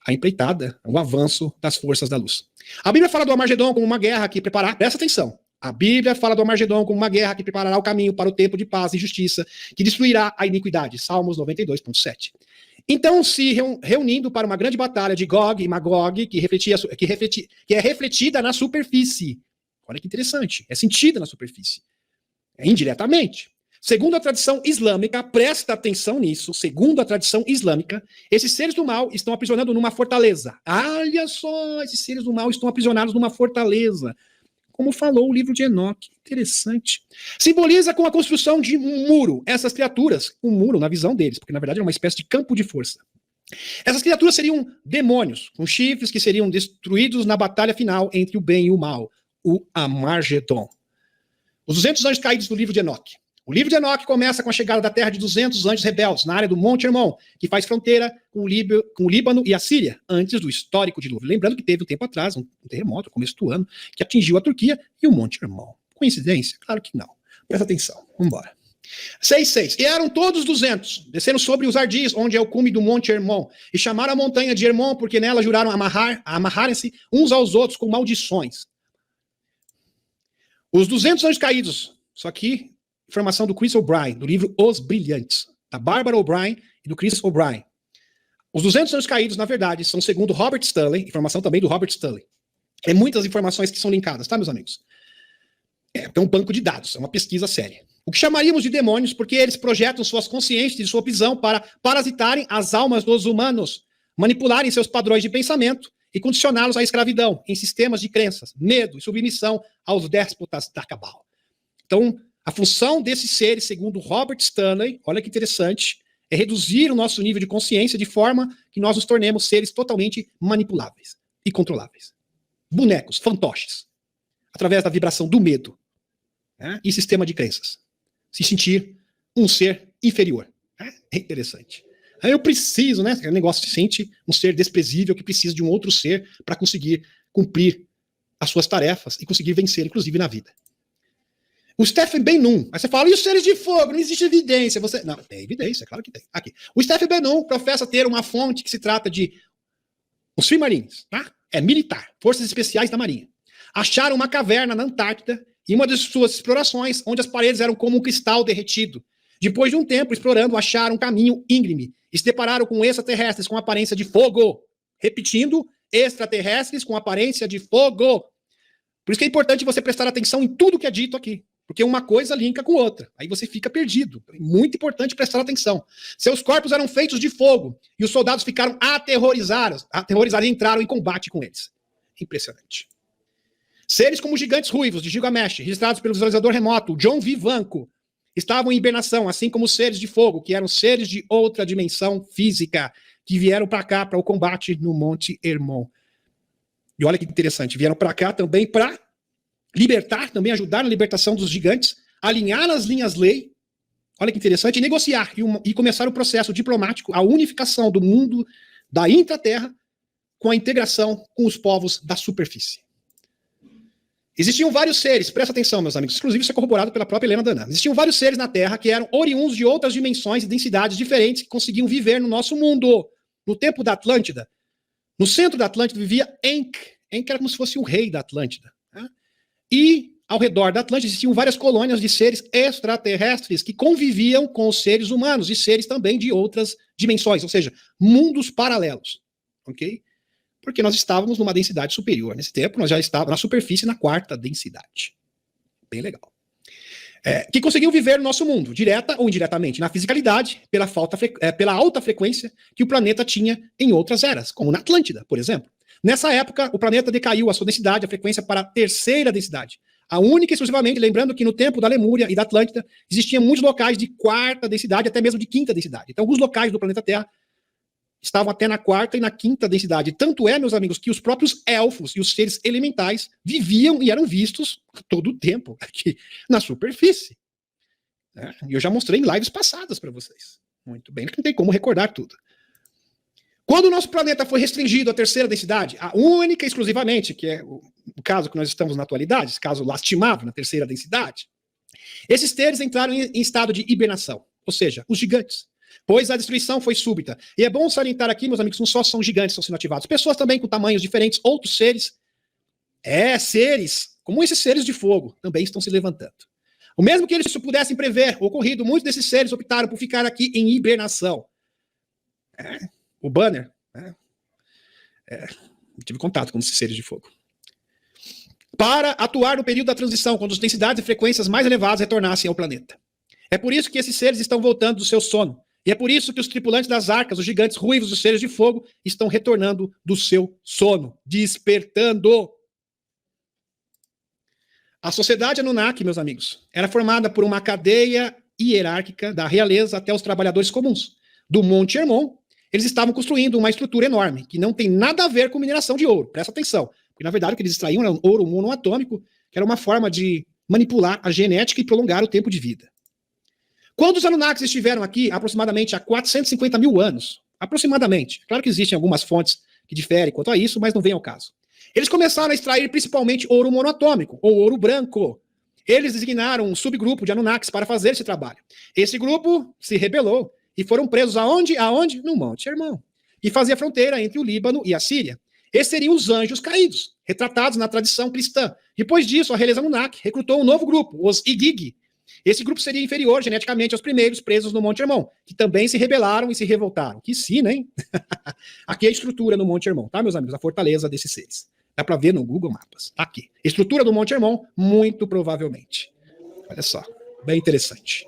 a empreitada, o avanço das forças da luz. A Bíblia fala do Armagedon como uma guerra que preparará, presta atenção, a Bíblia fala do Armagedon como uma guerra que preparará o caminho para o tempo de paz e justiça, que destruirá a iniquidade. Salmos 92,7. Então, se reunindo para uma grande batalha de Gog e Magog, que é refletida na superfície. Olha que interessante, é sentida na superfície. É indiretamente. Segundo a tradição islâmica, presta atenção nisso, segundo a tradição islâmica, esses seres do mal estão aprisionados numa fortaleza. Olha só, esses seres do mal estão aprisionados numa fortaleza. Como falou o livro de Enoque. Interessante. Simboliza com a construção de um muro. Essas criaturas, um muro na visão deles, porque na verdade é uma espécie de campo de força. Essas criaturas seriam demônios, com chifres que seriam destruídos na batalha final entre o bem e o mal, o Armagedon. Os 200 anjos caídos do livro de Enoque. O livro de Enoque começa com a chegada da terra de 200 anjos rebeldes, na área do Monte Hermon, que faz fronteira com o Líbano e a Síria, antes do histórico dilúvio. Lembrando que teve um tempo atrás, um terremoto, no começo do ano, que atingiu a Turquia e o Monte Hermon. Coincidência? Claro que não. Presta atenção. Vamos embora. 6:6. E eram todos 200, descendo sobre os ardis, onde é o cume do Monte Hermon, e chamaram a montanha de Hermon, porque nela juraram amarrarem-se uns aos outros com maldições. Os 200 anjos caídos, só que informação do Chris O'Brien, do livro Os Brilhantes, da Barbara O'Brien e do Chris O'Brien. Os 200 anjos caídos, na verdade, são segundo Robert Stanley, informação também do Robert Stanley. É muitas informações que são linkadas, tá, meus amigos? É um banco de dados, é uma pesquisa séria. O que chamaríamos de demônios, porque eles projetam suas consciências e sua visão para parasitarem as almas dos humanos, manipularem seus padrões de pensamento e condicioná-los à escravidão, em sistemas de crenças, medo e submissão aos déspotas da cabal. Então, a função desses seres, segundo Robert Stanley, olha que interessante, é reduzir o nosso nível de consciência de forma que nós nos tornemos seres totalmente manipuláveis e controláveis. Bonecos, fantoches, através da vibração do medo, né, e sistema de crenças. Se sentir um ser inferior. Né? É interessante. Aí eu preciso, né? O negócio se sente um ser desprezível que precisa de um outro ser para conseguir cumprir as suas tarefas e conseguir vencer, inclusive, na vida. O Stephen Ben-Nun, aí você fala, e os seres de fogo? Não existe evidência. Não, tem evidência, claro que tem. Aqui. O Stephen Ben-Nun professa ter uma fonte que se trata de os Submarines, tá? É militar, forças especiais da Marinha. Acharam uma caverna na Antártida e uma de suas explorações, onde as paredes eram como um cristal derretido. Depois de um tempo explorando, acharam um caminho íngreme e se depararam com extraterrestres com aparência de fogo. Repetindo, extraterrestres com aparência de fogo. Por isso que é importante você prestar atenção em tudo que é dito aqui. Porque uma coisa linka com outra. Aí você fica perdido. É muito importante prestar atenção. Seus corpos eram feitos de fogo e os soldados ficaram aterrorizados e entraram em combate com eles. Impressionante. Seres como os gigantes ruivos de Gilgamesh, registrados pelo visualizador remoto, John Vivanco, estavam em hibernação, assim como os seres de fogo, que eram seres de outra dimensão física, que vieram para cá para o combate no Monte Hermon. E olha que interessante, vieram para cá também para libertar, também ajudar na libertação dos gigantes, alinhar as linhas lei, olha que interessante, e negociar, e começar o processo diplomático, a unificação do mundo da intraterra com a integração com os povos da superfície. Existiam vários seres, presta atenção, meus amigos, inclusive isso é corroborado pela própria Helena Danã. Existiam vários seres na Terra que eram oriundos de outras dimensões e densidades diferentes que conseguiam viver no nosso mundo. No tempo da Atlântida, no centro da Atlântida vivia Enk. Enk era como se fosse o rei da Atlântida. Né? E ao redor da Atlântida existiam várias colônias de seres extraterrestres que conviviam com os seres humanos e seres também de outras dimensões, ou seja, mundos paralelos. Ok? Porque nós estávamos numa densidade superior. Nesse tempo, nós já estávamos na superfície, na quarta densidade. Bem legal. Que conseguiam viver no nosso mundo, direta ou indiretamente, na fisicalidade, pela alta frequência que o planeta tinha em outras eras, como na Atlântida, por exemplo. Nessa época, o planeta decaiu a sua densidade, a frequência para a terceira densidade. A única e exclusivamente, lembrando que no tempo da Lemúria e da Atlântida, existiam muitos locais de quarta densidade, até mesmo de quinta densidade. Então, alguns locais do planeta Terra estavam até na quarta e na quinta densidade. Tanto é, meus amigos, que os próprios elfos e os seres elementais viviam e eram vistos todo o tempo aqui na superfície. E eu já mostrei em lives passadas para vocês. Muito bem, não tem como recordar tudo. Quando o nosso planeta foi restringido à terceira densidade, a única e exclusivamente, que é o caso que nós estamos na atualidade, esse caso lastimável na terceira densidade, esses seres entraram em estado de hibernação, ou seja, os gigantes. pois a destruição foi súbita. E é bom salientar aqui, meus amigos, não só são gigantes que estão sendo ativados, pessoas também com tamanhos diferentes, outros seres, seres, como esses seres de fogo, também estão se levantando. O mesmo que eles pudessem prever ocorrido, muitos desses seres optaram por ficar aqui em hibernação. O Banner, tive contato com esses seres de fogo. Para atuar no período da transição, quando as densidades e frequências mais elevadas retornassem ao planeta. É por isso que esses seres estão voltando do seu sono. E é por isso que os tripulantes das arcas, os gigantes ruivos, os seres de fogo, estão retornando do seu sono, despertando. A sociedade Anunnaki, meus amigos, era formada por uma cadeia hierárquica da realeza até os trabalhadores comuns. Do Monte Hermon, eles estavam construindo uma estrutura enorme, que não tem nada a ver com mineração de ouro. Presta atenção. Porque, na verdade, o que eles extraíam era um ouro monoatômico, que era uma forma de manipular a genética e prolongar o tempo de vida. Quando os Anunnakis estiveram aqui, aproximadamente há 450 mil anos, aproximadamente, claro que existem algumas fontes que diferem quanto a isso, mas não vem ao caso. Eles começaram a extrair principalmente ouro monoatômico, ou ouro branco. Eles designaram um subgrupo de Anunnakis para fazer esse trabalho. Esse grupo se rebelou e foram presos aonde? Aonde? No Monte Hermon, que fazia fronteira entre o Líbano e a Síria. Esses seriam os anjos caídos, retratados na tradição cristã. Depois disso, a realeza Anunnaki recrutou um novo grupo, os Igigi. Esse grupo seria inferior geneticamente aos primeiros presos no Monte Hermon, que também se rebelaram e se revoltaram. Que sina, hein? Aqui é a estrutura no Monte Hermon, tá, meus amigos? A fortaleza desses seres. Dá para ver no Google Maps. Aqui. Estrutura do Monte Hermon, muito provavelmente. Olha só. Bem interessante.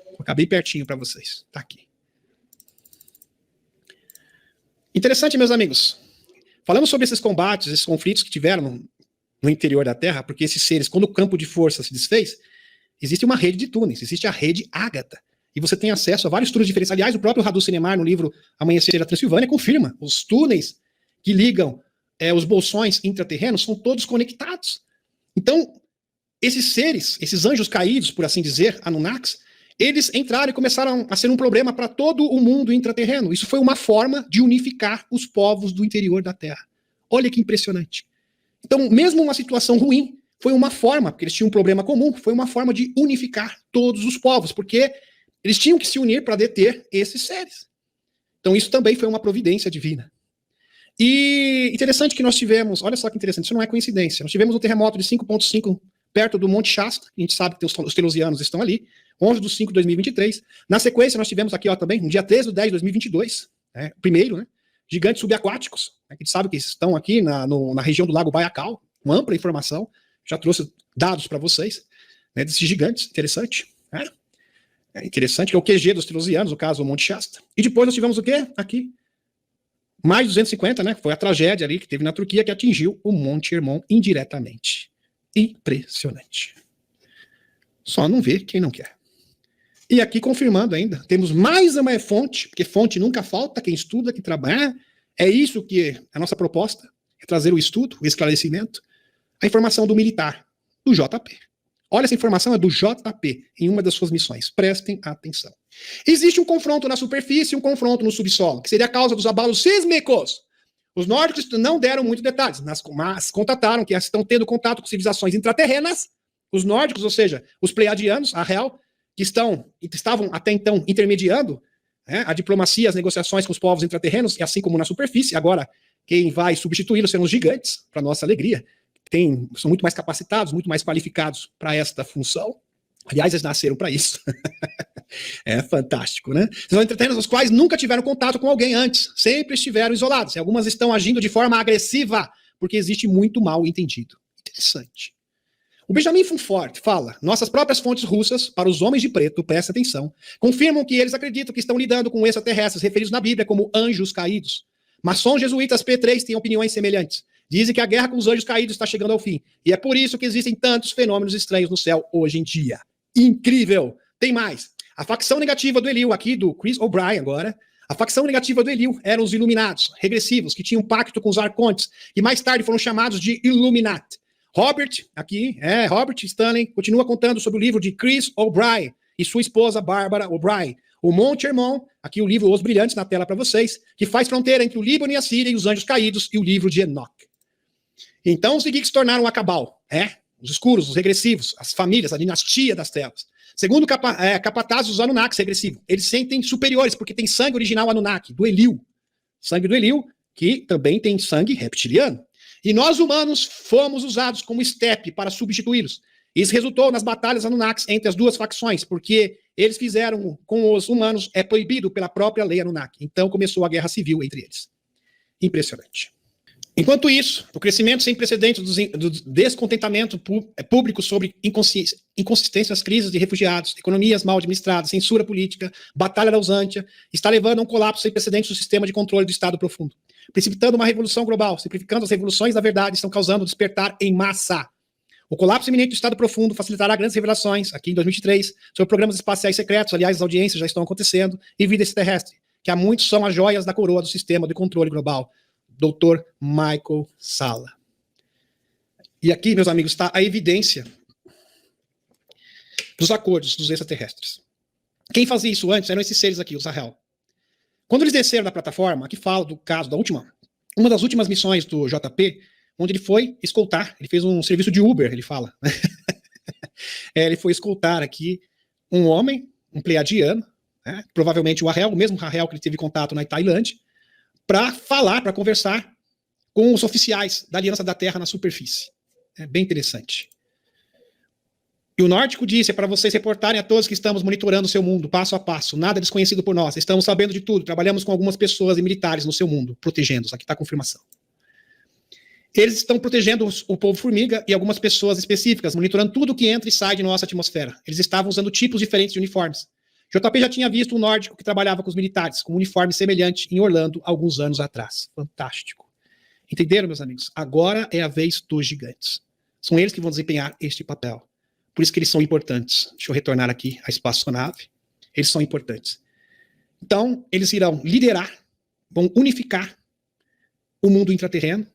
Vou colocar bem pertinho para vocês. Tá aqui. Interessante, meus amigos. Falamos sobre esses combates, esses conflitos que tiveram no interior da Terra, porque esses seres, quando o campo de força se desfez, existe uma rede de túneis, existe a rede Ágata. E você tem acesso a vários túneis diferentes. Aliás, o próprio Radu Sinemar, no livro Amanhecer da Transilvânia, confirma. Os túneis que ligam os bolsões intraterrenos são todos conectados. Então, esses seres, esses anjos caídos, por assim dizer, Anunnakis, eles entraram e começaram a ser um problema para todo o mundo intraterreno. Isso foi uma forma de unificar os povos do interior da Terra. Olha que impressionante. Então, mesmo uma situação ruim, foi uma forma, porque eles tinham um problema comum, foi uma forma de unificar todos os povos, porque eles tinham que se unir para deter esses seres. Então, isso também foi uma providência divina. E interessante que nós tivemos, olha só que interessante, isso não é coincidência, nós tivemos um terremoto de 5,5 perto do Monte Shasta, a gente sabe que os telosianos estão ali, 11/5/2023. Na sequência, nós tivemos aqui também, no dia 13/10/2022, primeiro, né, gigantes subaquáticos, que a gente sabe que estão aqui na região do Lago Baikal, com ampla informação, já trouxe dados para vocês, né, desses gigantes, interessante, né? É interessante, que é o QG dos telosianos, no caso, o Monte Shasta. E depois nós tivemos o quê? Aqui, mais de 250, né? Foi a tragédia ali que teve na Turquia que atingiu o Monte Hermon indiretamente. Impressionante. Só não vê quem não quer. E aqui confirmando ainda, temos mais uma fonte, porque fonte nunca falta, quem estuda, quem trabalha. É isso que a nossa proposta, é trazer o estudo, o esclarecimento, a informação do militar, do JP. Olha, essa informação é do JP, em uma das suas missões. Prestem atenção. Existe um confronto na superfície e um confronto no subsolo, que seria a causa dos abalos sísmicos. Os nórdicos não deram muitos detalhes, mas contataram que estão tendo contato com civilizações intraterrenas. Os nórdicos, ou seja, os pleiadianos, a Hel, que estavam até então intermediando a diplomacia, as negociações com os povos intraterrenos, e assim como na superfície. Agora, quem vai substituí-los serão os gigantes, para nossa alegria. São muito mais capacitados, muito mais qualificados para esta função. Aliás, eles nasceram para isso. É fantástico, né? São intraterrenos os quais nunca tiveram contato com alguém antes, sempre estiveram isolados. E algumas estão agindo de forma agressiva, porque existe muito mal entendido. Interessante. O Benjamin Funfort fala, nossas próprias fontes russas, para os homens de preto, presta atenção, confirmam que eles acreditam que estão lidando com extraterrestres referidos na Bíblia como anjos caídos. Maçons jesuítas P3 têm opiniões semelhantes. Dizem que a guerra com os anjos caídos está chegando ao fim. E é por isso que existem tantos fenômenos estranhos no céu hoje em dia. Incrível! Tem mais. A facção negativa do Eliu, aqui do Chris O'Brien agora, a facção negativa do Eliu eram os iluminados, regressivos, que tinham pacto com os arcontes, e mais tarde foram chamados de Illuminati. Robert Stanley, continua contando sobre o livro de Chris O'Brien e sua esposa Barbara O'Brien. O Monte Hermon, aqui o livro Os Brilhantes na tela para vocês, que faz fronteira entre o Líbano e a Síria e os Anjos Caídos e o livro de Enoch. Então os geeks se tornaram a cabal, os escuros, os regressivos, as famílias, a dinastia das trevas. Segundo capatazes dos Anunnakis regressivos, eles sentem superiores, porque tem sangue original Anunnaki, do Elil. Sangue do Elil, que também tem sangue reptiliano. E nós, humanos, fomos usados como estepe para substituí-los. Isso resultou nas batalhas Anunnakis entre as duas facções, porque eles fizeram com os humanos, é proibido pela própria lei Anunnaki. Então começou a guerra civil entre eles. Impressionante. Enquanto isso, o crescimento sem precedentes do descontentamento público sobre inconsistências, crises de refugiados, economias mal administradas, censura política, batalha da Usântia, está levando a um colapso sem precedentes do sistema de controle do Estado profundo, precipitando uma revolução global, simplificando as revoluções da verdade, estão causando despertar em massa. O colapso iminente do Estado profundo facilitará grandes revelações, aqui em 2023, sobre programas espaciais secretos, aliás, as audiências já estão acontecendo, e vida extraterrestre, que há muitos são as joias da coroa do sistema de controle global. Dr. Michael Salla. E aqui, meus amigos, está a evidência dos acordos dos extraterrestres. Quem fazia isso antes eram esses seres aqui, os Rahel. Quando eles desceram da plataforma, aqui fala do caso da uma das últimas missões do JP, onde ele foi escoltar, ele fez um serviço de Uber, ele fala. Ele foi escoltar aqui um homem, um pleiadiano, né, provavelmente o Rahel, o mesmo Rahel que ele teve contato na Tailândia, para falar, para conversar com os oficiais da Aliança da Terra na superfície. É bem interessante. E o Nórdico disse, é para vocês reportarem a todos que estamos monitorando o seu mundo, passo a passo, nada desconhecido por nós, estamos sabendo de tudo, trabalhamos com algumas pessoas e militares no seu mundo, protegendo-os, aqui está a confirmação. Eles estão protegendo o povo formiga e algumas pessoas específicas, monitorando tudo que entra e sai de nossa atmosfera. Eles estavam usando tipos diferentes de uniformes. JP já tinha visto um nórdico que trabalhava com os militares, com um uniforme semelhante em Orlando, alguns anos atrás. Fantástico. Entenderam, meus amigos? Agora é a vez dos gigantes. São eles que vão desempenhar este papel. Por isso que eles são importantes. Deixa eu retornar aqui à espaçonave. Eles são importantes. Então, eles irão liderar, vão unificar o mundo intraterreno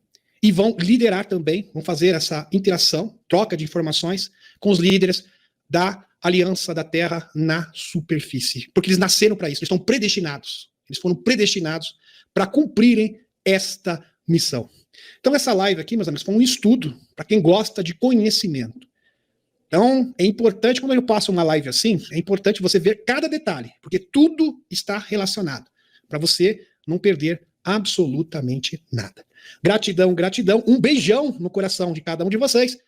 e vão liderar também, vão fazer essa interação, troca de informações com os líderes da Aliança da Terra na superfície. Porque eles nasceram para isso, eles estão predestinados. Eles foram predestinados para cumprirem esta missão. Então essa live aqui, meus amigos, foi um estudo para quem gosta de conhecimento. Então é importante, quando eu passo uma live assim, é importante você ver cada detalhe, porque tudo está relacionado, para você não perder absolutamente nada. Gratidão, gratidão. Um beijão no coração de cada um de vocês.